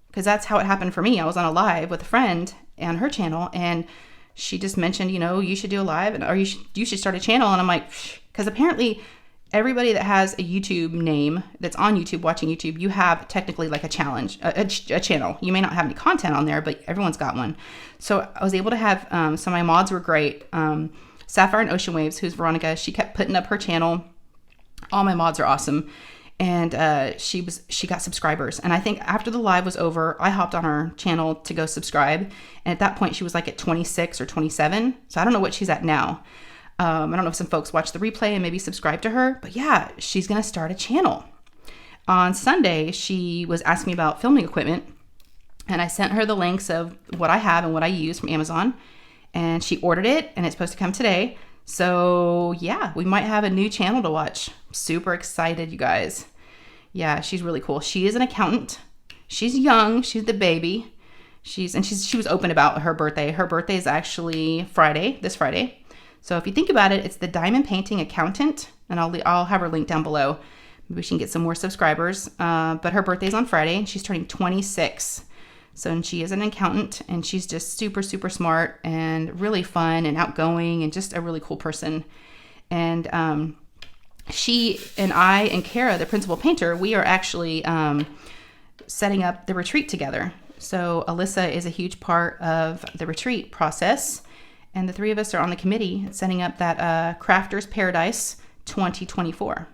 Because that's how it happened for me. I was on a live with a friend on her channel, and she just mentioned, you should do a live, or you should start a channel. And I'm like, because apparently everybody that has a YouTube name that's on YouTube, watching YouTube, you have technically like a challenge, a channel. You may not have any content on there, but everyone's got one. So I was able to have, so my mods were great. Sapphire and Ocean Waves, who's Veronica, she kept putting up her channel. All my mods are awesome. And she got subscribers. And I think after the live was over, I hopped on her channel to go subscribe. And at that point, she was like at 26 or 27. So I don't know what she's at now. I don't know if some folks watch the replay and maybe subscribe to her. But yeah, she's going to start a channel. On Sunday, she was asking me about filming equipment. And I sent her the links of what I have and what I use from Amazon. And she ordered it, and it's supposed to come today. So yeah, we might have a new channel to watch. Super excited, you guys. Yeah, she's really cool. She is an accountant. She's young. She's the baby. She was open about her birthday. Her birthday is actually this Friday. So if you think about it, it's the Diamond Painting Accountant, and I'll have her link down below. Maybe she can get some more subscribers. But her birthday's on Friday, and she's turning 26. So, and she is an accountant, and she's just super, super smart and really fun and outgoing and just a really cool person. And she and I and Kara, the principal painter, we are actually setting up the retreat together. So Alyssa is a huge part of the retreat process, and the three of us are on the committee setting up that Crafters Paradise 2024.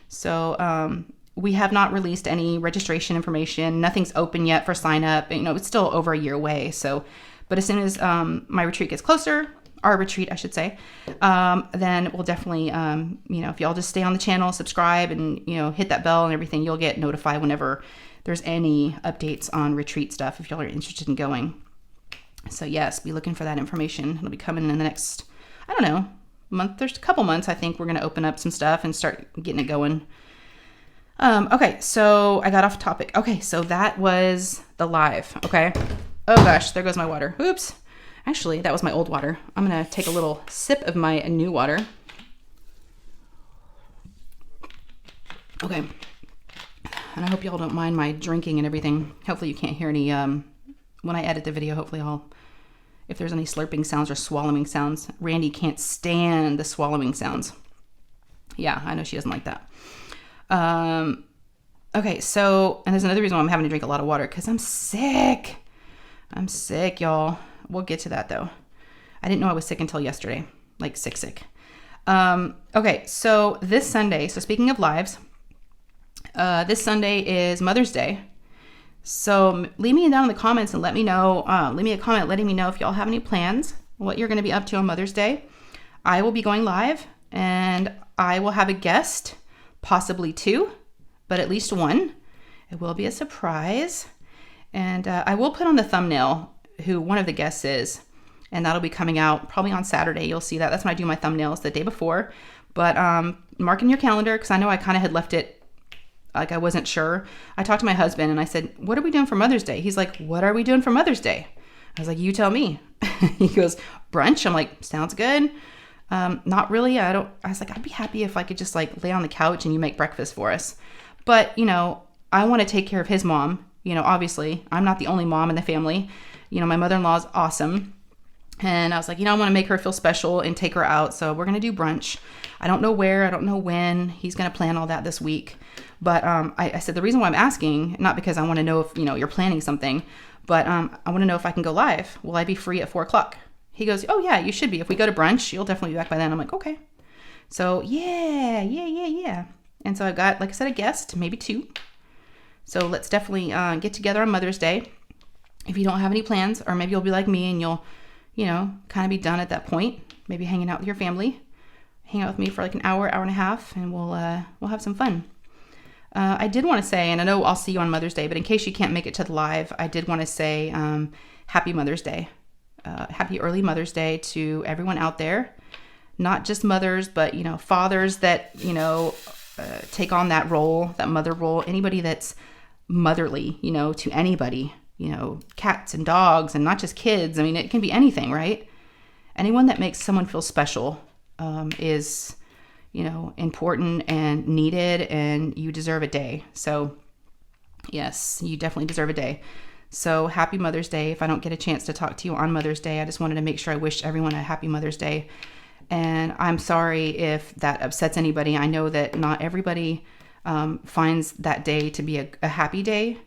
So we have not released any registration information. Nothing's open yet for sign up. It's still over a year away. So, but as soon as my retreat gets closer, our retreat, I should say, then we'll definitely, if y'all just stay on the channel, subscribe, and, hit that bell and everything, you'll get notified whenever there's any updates on retreat stuff if y'all are interested in going. So yes, be looking for that information. It'll be coming in the next, I don't know, month. There's a couple months. I think we're going to open up some stuff and start getting it going. Okay, so I got off topic. Okay, so that was the live. Okay. Oh gosh, there goes my water. Oops. Actually, that was my old water. I'm going to take a little sip of my new water. Okay. And I hope y'all don't mind my drinking and everything. Hopefully you can't hear any, when I edit the video, hopefully if there's any slurping sounds or swallowing sounds. Randy can't stand the swallowing sounds. Yeah, I know she doesn't like that. Okay, so, and there's another reason why I'm having to drink a lot of water, because I'm sick. I'm sick, y'all. We'll get to that, though. I didn't know I was sick until yesterday. Like, sick. Okay, so this Sunday, so speaking of lives, this Sunday is Mother's Day. So leave me down in the comments and let me know, leave me a comment letting me know if y'all have any plans, what you're going to be up to on Mother's Day. I will be going live, and I will have a guest, possibly two, but at least one. It will be a surprise. And I will put on the thumbnail who one of the guests is, and that'll be coming out probably on Saturday. You'll see that. That's when I do my thumbnails, the day before. But mark in your calendar, because I know I kind of had left it like I wasn't sure. I talked to my husband and I said, what are we doing for Mother's Day? He's like, what are we doing for Mother's Day? I was like, you tell me. He goes, brunch. I'm like, sounds good. Not really. I was like, I'd be happy if I could just like lay on the couch and you make breakfast for us. But, I want to take care of his mom. Obviously I'm not the only mom in the family. My mother-in-law is awesome. And I was like, I want to make her feel special and take her out. So we're going to do brunch. I don't know where, I don't know when. He's going to plan all that this week. But I said the reason why I'm asking, not because I want to know if, you're planning something, but I want to know if I can go live. Will I be free at 4:00? He goes, oh yeah, you should be. If we go to brunch, you'll definitely be back by then. I'm like, okay. So yeah. And so I got, like I said, a guest, maybe two. So let's definitely get together on Mother's Day. If you don't have any plans, or maybe you'll be like me and you'll, kind of be done at that point. Maybe hanging out with your family. Hang out with me for like an hour and a half, and we'll have some fun. I did want to say, and I know I'll see you on Mother's Day, but in case you can't make it to the live, I did want to say happy Mother's Day. Happy early Mother's Day to everyone out there. Not just mothers, but, fathers that, take on that role, that mother role. Anybody that's motherly, to anybody, cats and dogs, and not just kids. I mean, it can be anything, right? Anyone that makes someone feel special is, important and needed, and you deserve a day. So yes, you definitely deserve a day. So happy Mother's Day. If I don't get a chance to talk to you on Mother's Day, I just wanted to make sure I wish everyone a happy Mother's Day. And I'm sorry if that upsets anybody. I know that not everybody finds that day to be a happy day.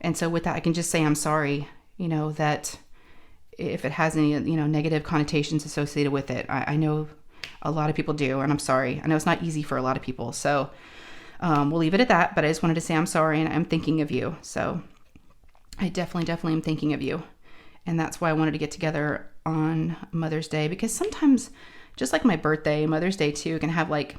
And so with that, I can just say I'm sorry, that if it has any, negative connotations associated with it. I know a lot of people do, and I'm sorry. I know it's not easy for a lot of people. So we'll leave it at that. But I just wanted to say I'm sorry, and I'm thinking of you. So I definitely am thinking of you. And that's why I wanted to get together on Mother's Day, because sometimes, just like my birthday, Mother's Day too, can have like,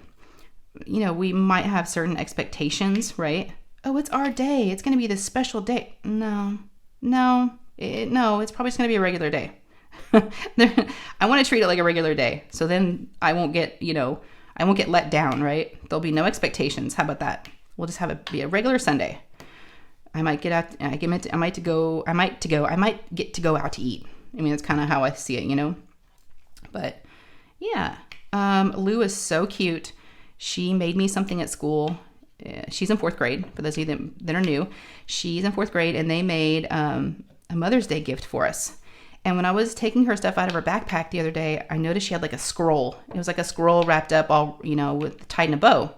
we might have certain expectations, right? Oh, it's our day. It's going to be this special day. No, it's probably just going to be a regular day. I want to treat it like a regular day. So then I won't get, I won't get let down, right? There'll be no expectations. How about that? We'll just have it be a regular Sunday. I might get out. I might get to go out to eat. I mean, that's kind of how I see it, But yeah, Lou is so cute. She made me something at school. She's in 4th grade. For those of you that are new, she's in 4th grade, and they made a Mother's Day gift for us. And when I was taking her stuff out of her backpack the other day, I noticed she had like a scroll. It was like a scroll wrapped up all, with tied in a bow.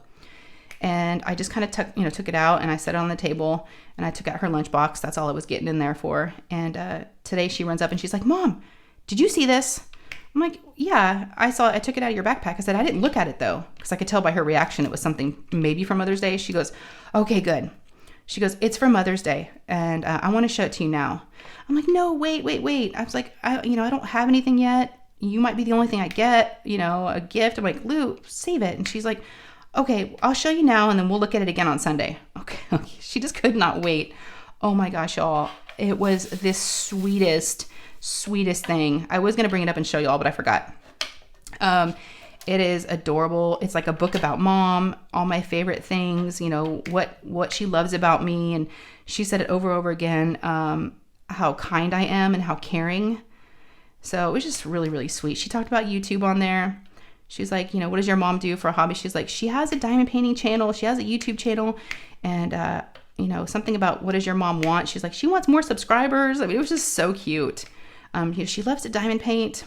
And I just kind of took it out, and I set it on the table, and I took out her lunchbox. That's all I was getting in there for. And today she runs up and she's like, Mom, did you see this? I'm like, yeah, I took it out of your backpack. I said, I didn't look at it though, because I could tell by her reaction it was something maybe for Mother's Day. She goes, okay, good. She goes, it's for Mother's Day, and I want to show it to you now. I'm like, no, wait. I was like, I don't have anything yet. you might be the only thing I get, you know, a gift. I'm like, Lou, save it. And she's like, okay, I'll show you now and then we'll look at it again on Sunday. Okay. She just could not wait. Oh my gosh, y'all. It was this sweetest thing. I was going to bring it up and show y'all, but I forgot. It is adorable. It's like a book about mom, all my favorite things, you know, what she loves about me. And she said it over and over again, how kind I am and how caring. So it was just really, really sweet. She talked about YouTube on there. She's like, you know, what does your mom do for a hobby? She's like, she has a diamond painting channel. She has a YouTube channel. And, you know, something about what does your mom want? She's like, she wants more subscribers. I mean, it was just so cute. You know, she loves to diamond paint.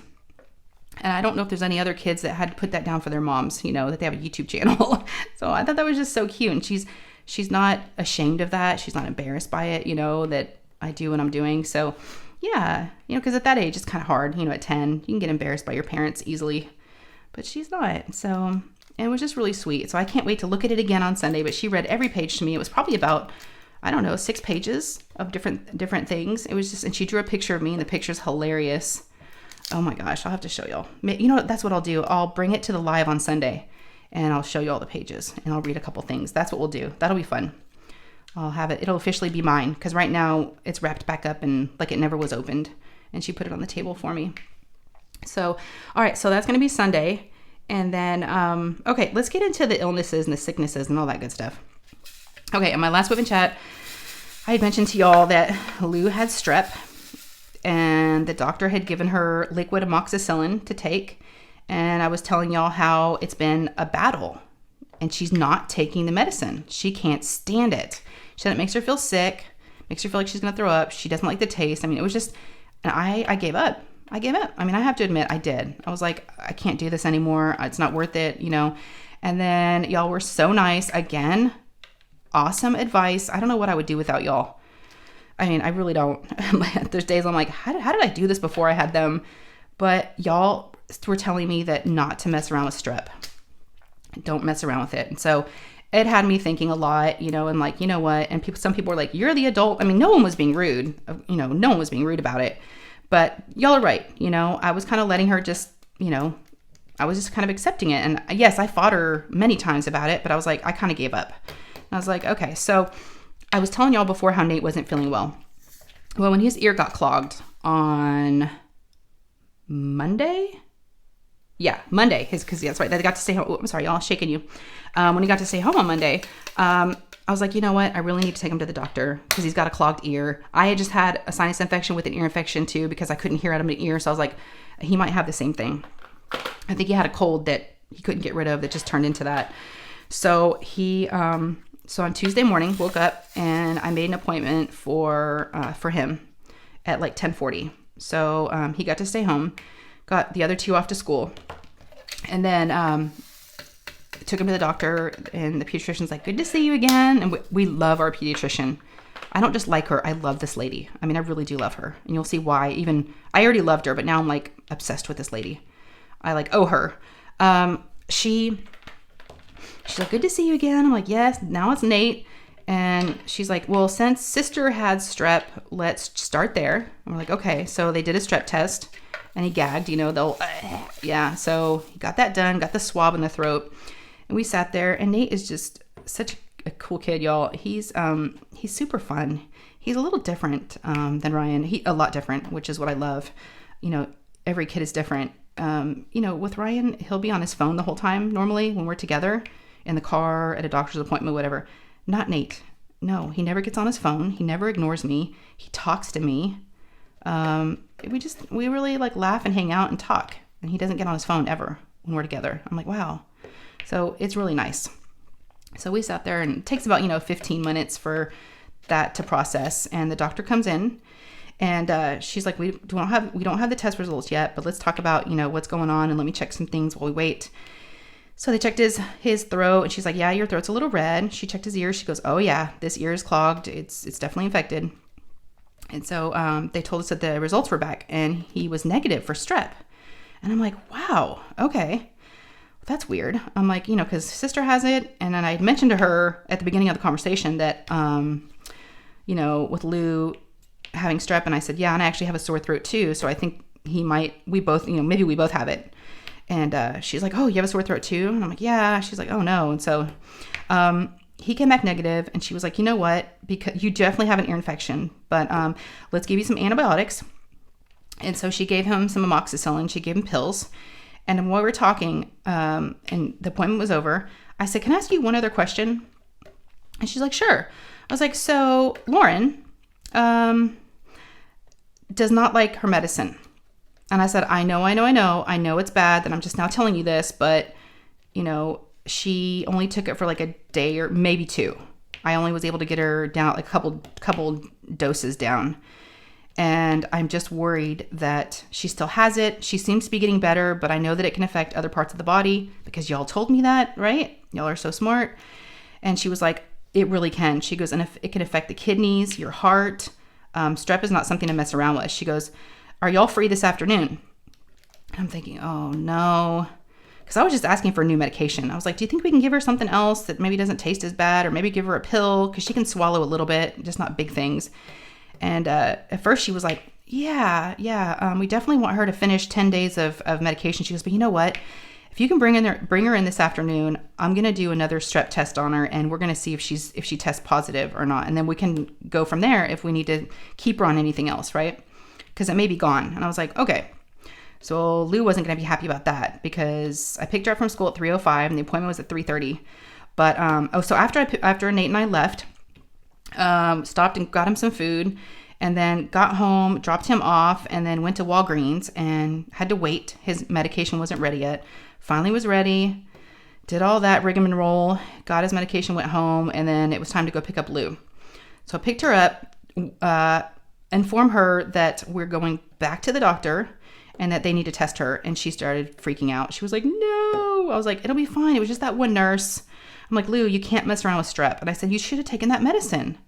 And I don't know if there's any other kids that had put that down for their moms, you know, that they have a YouTube channel. So I thought that was just so cute. And she's not ashamed of that. She's not embarrassed by it, you know, that I do what I'm doing. So yeah, you know, because at that age, it's kind of hard, you know, at 10, you can get embarrassed by your parents easily, but she's not. So, and it was just really sweet. So I can't wait to look at it again on Sunday, but she read every page to me. It was probably about, I don't know, 6 pages of different things. It was just, and she drew a picture of me and the picture's hilarious. Oh my gosh, I'll have to show y'all. You know what? That's what I'll do. I'll bring it to the live on Sunday and I'll show you all the pages and I'll read a couple things. That's what we'll do. That'll be fun. I'll have it. It'll officially be mine because right now it's wrapped back up and like it never was opened. And she put it on the table for me. So, all right. So that's going to be Sunday. And then, okay, let's get into the illnesses and the sicknesses and all that good stuff. Okay. In my last whip and chat, I had mentioned to y'all that Lou had strep and the doctor had given her liquid amoxicillin to take. And I was telling y'all how it's been a battle and she's not taking the medicine. She can't stand it. She said it makes her feel sick, makes her feel like she's going to throw up. She doesn't like the taste. I mean, it was just, and I gave up. I mean, I have to admit I did. I was like, I can't do this anymore. It's not worth it, you know? And then y'all were so nice. Again, awesome advice. I don't know what I would do without y'all. I mean, I really don't. There's days I'm like, how did I do this before I had them? But y'all were telling me that not to mess around with strep. Don't mess around with it. And so it had me thinking a lot, you know, and like, you know what? And some people were like, you're the adult. I mean, no one was being rude, you know, no one was being rude about it, but y'all are right. You know, I was kind of letting her just, you know, I was just kind of accepting it. And yes, I fought her many times about it, but I was like, I kind of gave up. And I was like, okay. So I was telling y'all before how Nate wasn't feeling well. Well, when his ear got clogged on Monday, Monday, because that's right. They got to stay home. Oh, I'm sorry, y'all, shaking you. When he got to stay home on Monday, I was like, you know what? I really need to take him to the doctor because he's got a clogged ear. I had just had a sinus infection with an ear infection too because I couldn't hear out of my ear. So I was like, he might have the same thing. I think he had a cold that he couldn't get rid of that just turned into that. So so on Tuesday morning, woke up and I made an appointment for him at like 10:40. So he got to stay home. Got the other 2 off to school. And then took him to the doctor and the pediatrician's like, good to see you again. And we love our pediatrician. I don't just like her. I love this lady. I mean, I really do love her. And you'll see why. Even I already loved her, but now I'm like obsessed with this lady. I like owe her. She's like, good to see you again. I'm like, yes, now it's Nate. And she's like, well, since sister had strep, let's start there. And we're like, okay. So they did a strep test. And he gagged, you know, so he got that done, got the swab in the throat, and we sat there. And Nate is just such a cool kid, y'all. He's super fun. He's a little different than Ryan. A lot different, which is what I love. You know, every kid is different. You know, with Ryan, he'll be on his phone the whole time normally when we're together in the car, at a doctor's appointment, whatever. Not Nate. No, he never gets on his phone. He never ignores me. He talks to me. We really like laugh and hang out and talk, and he doesn't get on his phone ever when we're together. I'm like, wow. So it's really nice. So we sat there and it takes about, 15 minutes for that to process. And the doctor comes in and, she's like, we don't have the test results yet, but let's talk about, what's going on and let me check some things while we wait. So they checked his throat and she's like, yeah, your throat's a little red. She checked his ear. She goes, oh yeah, this ear is clogged. It's definitely infected. And so they told us that the results were back and he was negative for strep. And I'm like, wow, okay. Well, that's weird. I'm like, because sister has it. And then I mentioned to her at the beginning of the conversation that, with Lou having strep. And I said, yeah, and I actually have a sore throat too. So I think we both, maybe we both have it. And she's like, oh, you have a sore throat too? And I'm like, yeah. She's like, oh no. And so he came back negative, and she was like, you know what? Because you definitely have an ear infection, but let's give you some antibiotics. And so she gave him some amoxicillin. She gave him pills. And while we were talking, and the appointment was over, I said, can I ask you one other question? And she's like, sure. I was like, so Lauren does not like her medicine. And I said, I know it's bad that I'm just now telling you this, but she only took it for like a day or maybe 2. I only was able to get her down like a couple doses down. And I'm just worried that she still has it. She seems to be getting better, but I know that it can affect other parts of the body because y'all told me that, right? Y'all are so smart. And she was like, it really can. She goes, and if it can affect the kidneys, your heart. Strep is not something to mess around with. She goes, are y'all free this afternoon? I'm thinking, oh no. Because I was just asking for new medication. I was like, do you think we can give her something else that maybe doesn't taste as bad, or maybe give her a pill? Because she can swallow a little bit, just not big things. And at first she was like, yeah, we definitely want her to finish 10 days of medication. She goes, but you know what? If you can bring her in this afternoon, I'm going to do another strep test on her, and we're going to see if she tests positive or not. And then we can go from there if we need to keep her on anything else, right? Because it may be gone. And I was like, okay. So Lou wasn't going to be happy about that because I picked her up from school at 3:05 and the appointment was at 3:30. But, so after Nate and I left, stopped and got him some food, and then got home, dropped him off, and then went to Walgreens and had to wait. His medication wasn't ready yet. Finally was ready, did all that rigmarole, got his medication, went home, and then it was time to go pick up Lou. So I picked her up, informed her that we're going back to the doctor and that they need to test her, and she started freaking out. She was like, no. I was like, it'll be fine. It was just that one nurse. I'm like, Lou, you can't mess around with strep. And I said, you should have taken that medicine.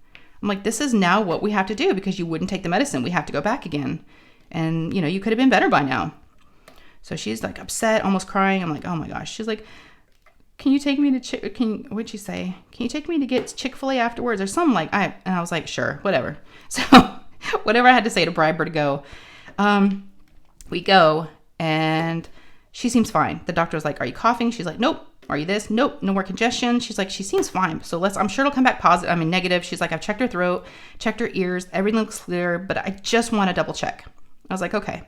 I'm like, this is now what we have to do because you wouldn't take the medicine. We have to go back again. And, you could have been better by now. So she's like upset, almost crying. I'm like, oh my gosh. She's like, can you take me to, what'd she say? Can you take me to get Chick-fil-A afterwards or something like and I was like, sure, whatever. So whatever I had to say to bribe her to go. We go and she seems fine. The doctor was like, are you coughing? She's like, nope. Are you this? Nope. No more congestion. She's like, she seems fine. So I'm sure it'll come back negative. She's like, I've checked her throat, checked her ears. Everything looks clear, but I just want to double check. I was like, okay.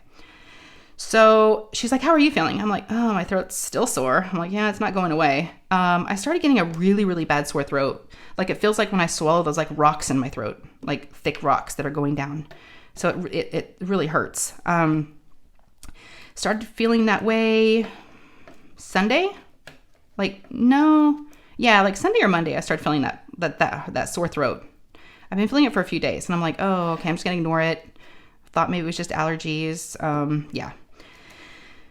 So she's like, how are you feeling? I'm like, oh, my throat's still sore. I'm like, yeah, it's not going away. I started getting a really, really bad sore throat. Like it feels like when I swallow, there's like rocks in my throat, like thick rocks that are going down. So it really hurts. Started feeling that way Sunday. Like, no. Yeah, like Sunday or Monday, I started feeling that sore throat. I've been feeling it for a few days. And I'm like, oh, okay, I'm just going to ignore it. Thought maybe it was just allergies. Yeah.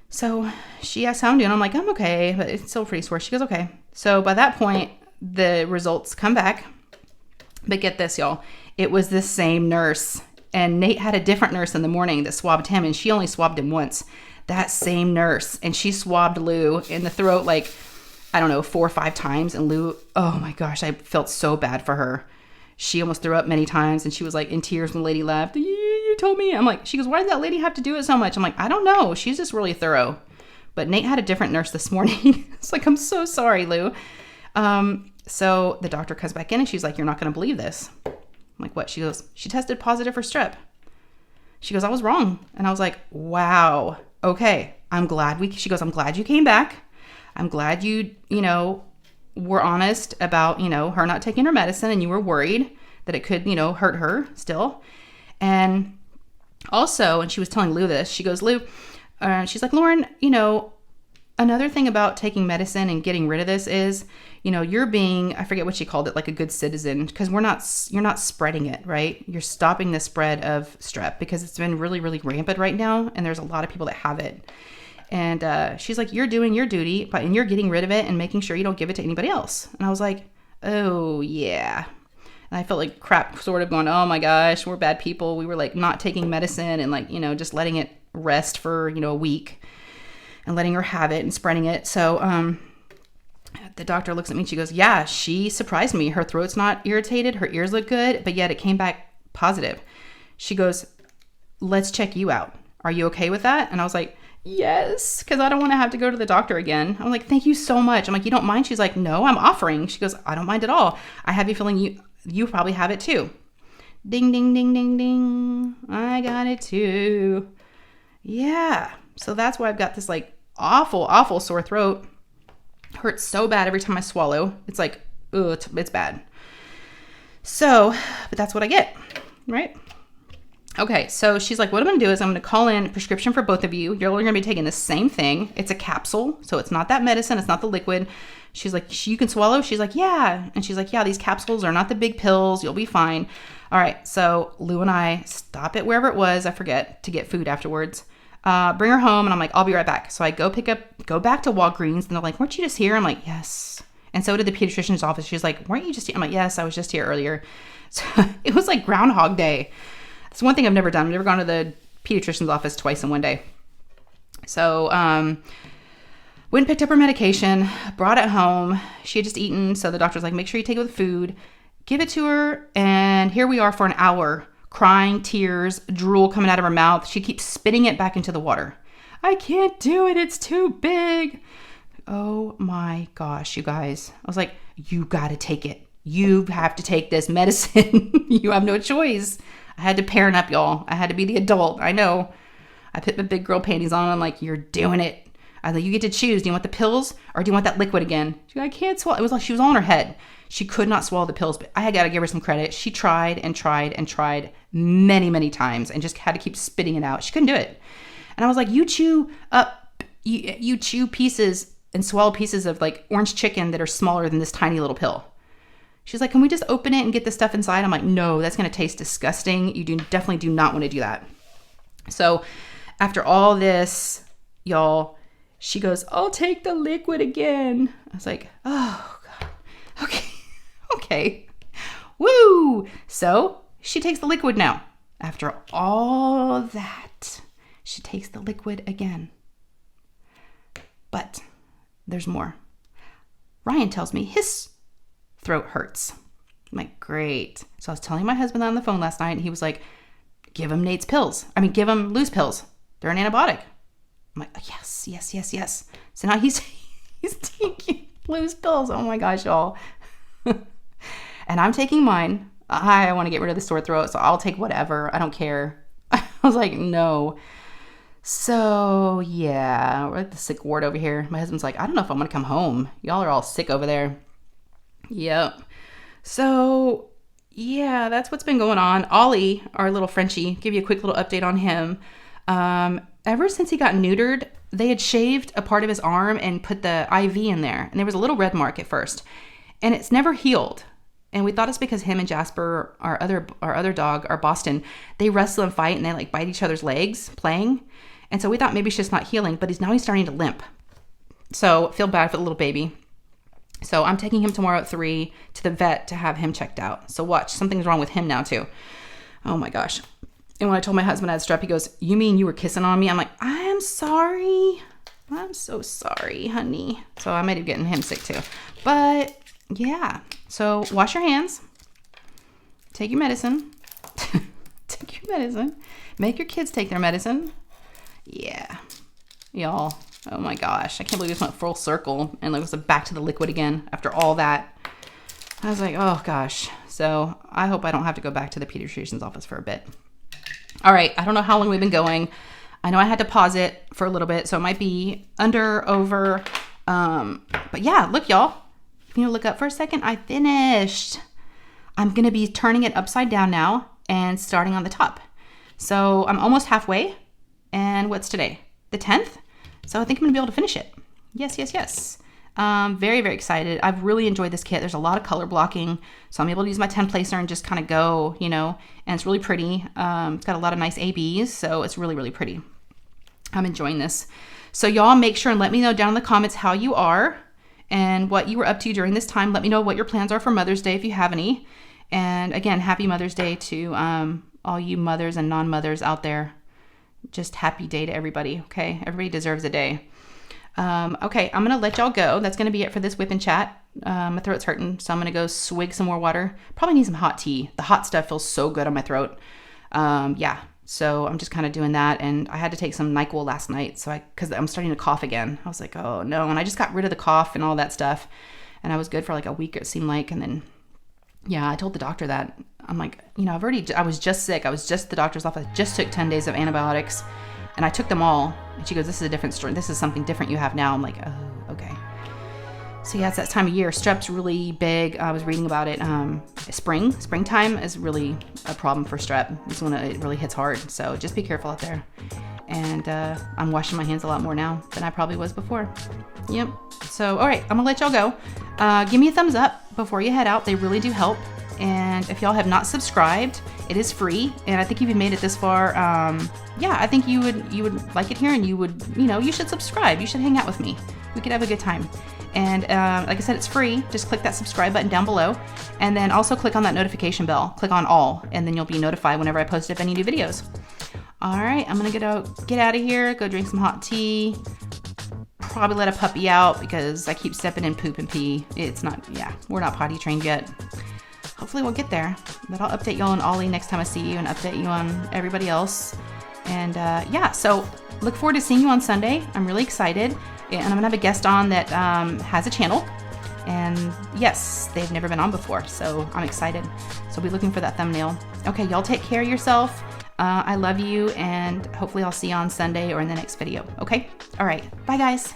So she asked how I'm doing. I'm like, I'm okay, but it's still pretty sore. She goes, okay. So by that point, the results come back. But get this, y'all. It was the same nurse. And Nate had a different nurse in the morning that swabbed him, and she only swabbed him once. That same nurse. And she swabbed Lou in the throat like, I don't know, 4 or 5 times. And Lou, oh my gosh, I felt so bad for her. She almost threw up many times, and she was like in tears when the lady left. You told me. I'm like, she goes, why did that lady have to do it so much? I'm like, I don't know. She's just really thorough. But Nate had a different nurse this morning. It's like, I'm so sorry, Lou. So the doctor comes back in and she's like, you're not going to believe this. I'm like, what? She goes, she tested positive for strep. She goes, I was wrong. And I was like, wow. Okay. She goes, I'm glad you came back. I'm glad you were honest about, her not taking her medicine, and you were worried that it could, hurt her still. And also, and she was telling Lou this, she goes, Lou, she's like, Lauren, another thing about taking medicine and getting rid of this is, you're being, I forget what she called it, like a good citizen, because you're not spreading it, right? You're stopping the spread of strep because it's been really, really rampant right now. And there's a lot of people that have it. And she's like, you're doing your duty, and you're getting rid of it and making sure you don't give it to anybody else. And I was like, oh yeah. And I felt like crap, sort of going, oh my gosh, we're bad people. We were like not taking medicine and like, just letting it rest for, a week and letting her have it and spreading it. So the doctor looks at me and she goes, yeah, she surprised me. Her throat's not irritated. Her ears look good, but yet it came back positive. She goes, let's check you out. Are you okay with that? And I was like, yes, because I don't want to have to go to the doctor again. I'm like, thank you so much. I'm like, you don't mind? She's like, no, I'm offering. She goes, I don't mind at all. I have a feeling you probably have it too. Ding, ding, ding, ding, ding. I got it too. Yeah. So that's why I've got this like awful sore throat. Hurts so bad every time I swallow. It's like, ugh, it's bad. So, but that's what I get, right? Okay, so she's like, what I'm going to do is I'm going to call in a prescription for both of you. You're all going to be taking the same thing. It's a capsule, so it's not that medicine. It's not the liquid. She's like, you can swallow? She's like, yeah. And she's like, yeah, these capsules are not the big pills. You'll be fine. All right, so Lou and I stop it wherever it was. I forget to get food afterwards. Bring her home, and I'm like, I'll be right back. So I go back to Walgreens, and they're like, weren't you just here? I'm like, yes. And so did the pediatrician's office. She's like, weren't you just here? I'm like, yes, I was just here earlier. So it was like Groundhog Day. It's one thing I've never done. I've never gone to the pediatrician's office twice in one day. So went and picked up her medication, brought it home. She had just eaten, so the doctor's like, make sure you take it with food. Give it to her, and here we are for an hour, crying, tears, drool coming out of her mouth. She keeps spitting it back into the water. I can't do it. It's too big. Oh my gosh, you guys. I was like, you got to take it. You have to take this medicine. You have no choice. I had to parent up, y'all. I had to be the adult. I know. I put my big girl panties on. I'm like, you're doing it. I was like, you get to choose. Do you want the pills or do you want that liquid again? She's like, I can't swallow. It was like she was all in her head. She could not swallow the pills, but I got to give her some credit. She tried and tried and tried many, many times and just had to keep spitting it out. She couldn't do it. And I was like, you chew pieces and swallow pieces of like orange chicken that are smaller than this tiny little pill. She's like, can we just open it and get the stuff inside? I'm like, no, that's going to taste disgusting. You definitely do not want to do that. So after all this, y'all, she goes, I'll take the liquid again. I was like, oh, God. Okay. Okay. Woo. So she takes the liquid now. After all that, she takes the liquid again. But there's more. Ryan tells me his throat hurts. I'm like, great. So I was telling my husband on the phone last night, and he was like, give him Nate's pills. Give him Lou's pills. They're an antibiotic. I'm like, yes, yes, yes, yes. So now he's taking Lou's pills. Oh my gosh, y'all. And I'm taking mine. I want to get rid of the sore throat, so I'll take whatever. I don't care. I was like, no. So yeah, we're at the sick ward over here. My husband's like, I don't know if I'm going to come home. Y'all are all sick over there. Yep. So yeah, that's what's been going on. Ollie, our little Frenchie, give you a quick little update on him. Ever since he got neutered, they had shaved a part of his arm and put the IV in there. And there was a little red mark at first. And it's never healed. And we thought it's because him and Jasper, our other dog, our Boston, they wrestle and fight and they like bite each other's legs playing. And so we thought maybe it's just not healing, but he's starting to limp. So feel bad for the little baby. So I'm taking him tomorrow at 3 to the vet to have him checked out. So watch, something's wrong with him now too. Oh my gosh. And when I told my husband I had strep, he goes, you mean you were kissing on me? I'm like, I am sorry. I'm so sorry, honey. So I might have gotten him sick too. But yeah. So wash your hands. Take your medicine. Take your medicine. Make your kids take their medicine. Yeah. Y'all. Oh my gosh. I can't believe this went full circle and it was back to the liquid again after all that. I was like, oh gosh. So I hope I don't have to go back to the pediatrician's office for a bit. All right. I don't know how long we've been going. I know I had to pause it for a little bit, so it might be over. But yeah, look, y'all. If you look up for a second, I finished. I'm going to be turning it upside down now and starting on the top. So I'm almost halfway. And what's today? The 10th? So I think I'm going to be able to finish it. Yes, yes, yes. Very, very excited. I've really enjoyed this kit. There's a lot of color blocking. So I'm able to use my 10 placer and just kind of go, and it's really pretty. It's got a lot of nice ABs. So it's really, really pretty. I'm enjoying this. So y'all make sure and let me know down in the comments how you are and what you were up to during this time. Let me know what your plans are for Mother's Day if you have any. And again, happy Mother's Day to all you mothers and non-mothers out there. Just happy day to everybody, okay? Everybody deserves a day. Okay, I'm going to let y'all go. That's going to be it for this whip and chat. My throat's hurting, so I'm going to go swig some more water. Probably need some hot tea. The hot stuff feels so good on my throat. Yeah, So I'm just kind of doing that. And I had to take some NyQuil last night. Because I'm starting to cough again. I was like, oh no. And I just got rid of the cough and all that stuff. And I was good for like a week, it seemed like. And then, yeah, I told the doctor that. I'm like, you know, I was just sick. I was just at the doctor's office. I just took 10 days of antibiotics. And I took them all. And she goes, this is a different story. This is something different you have now. I'm like, oh, okay. So yeah, it's that time of year. Strep's really big. I was reading about it. Springtime is really a problem for strep. It's when it really hits hard. So just be careful out there. And I'm washing my hands a lot more now than I probably was before. Yep. So, all right, I'm gonna let y'all go. Give me a thumbs up before you head out. They really do help. And if y'all have not subscribed, it is free. And I think if you made it this far, yeah, I think you would like it here, and you should subscribe. You should hang out with me. We could have a good time. And like I said, it's free. Just click that subscribe button down below. And then also click on that notification bell. Click on all, and then you'll be notified whenever I post any new videos. All right, I'm gonna get out of here, go drink some hot tea. Probably let a puppy out because I keep stepping in poop and pee. We're not potty trained yet. Hopefully we'll get there. But I'll update y'all on Ollie next time I see you, and update you on everybody else. And yeah, so look forward to seeing you on Sunday. I'm really excited. And I'm gonna have a guest on that has a channel. And yes, they've never been on before, so I'm excited. So be looking for that thumbnail. Okay, y'all take care of yourself. I love you, and hopefully I'll see you on Sunday or in the next video. Okay? All right. Bye, guys.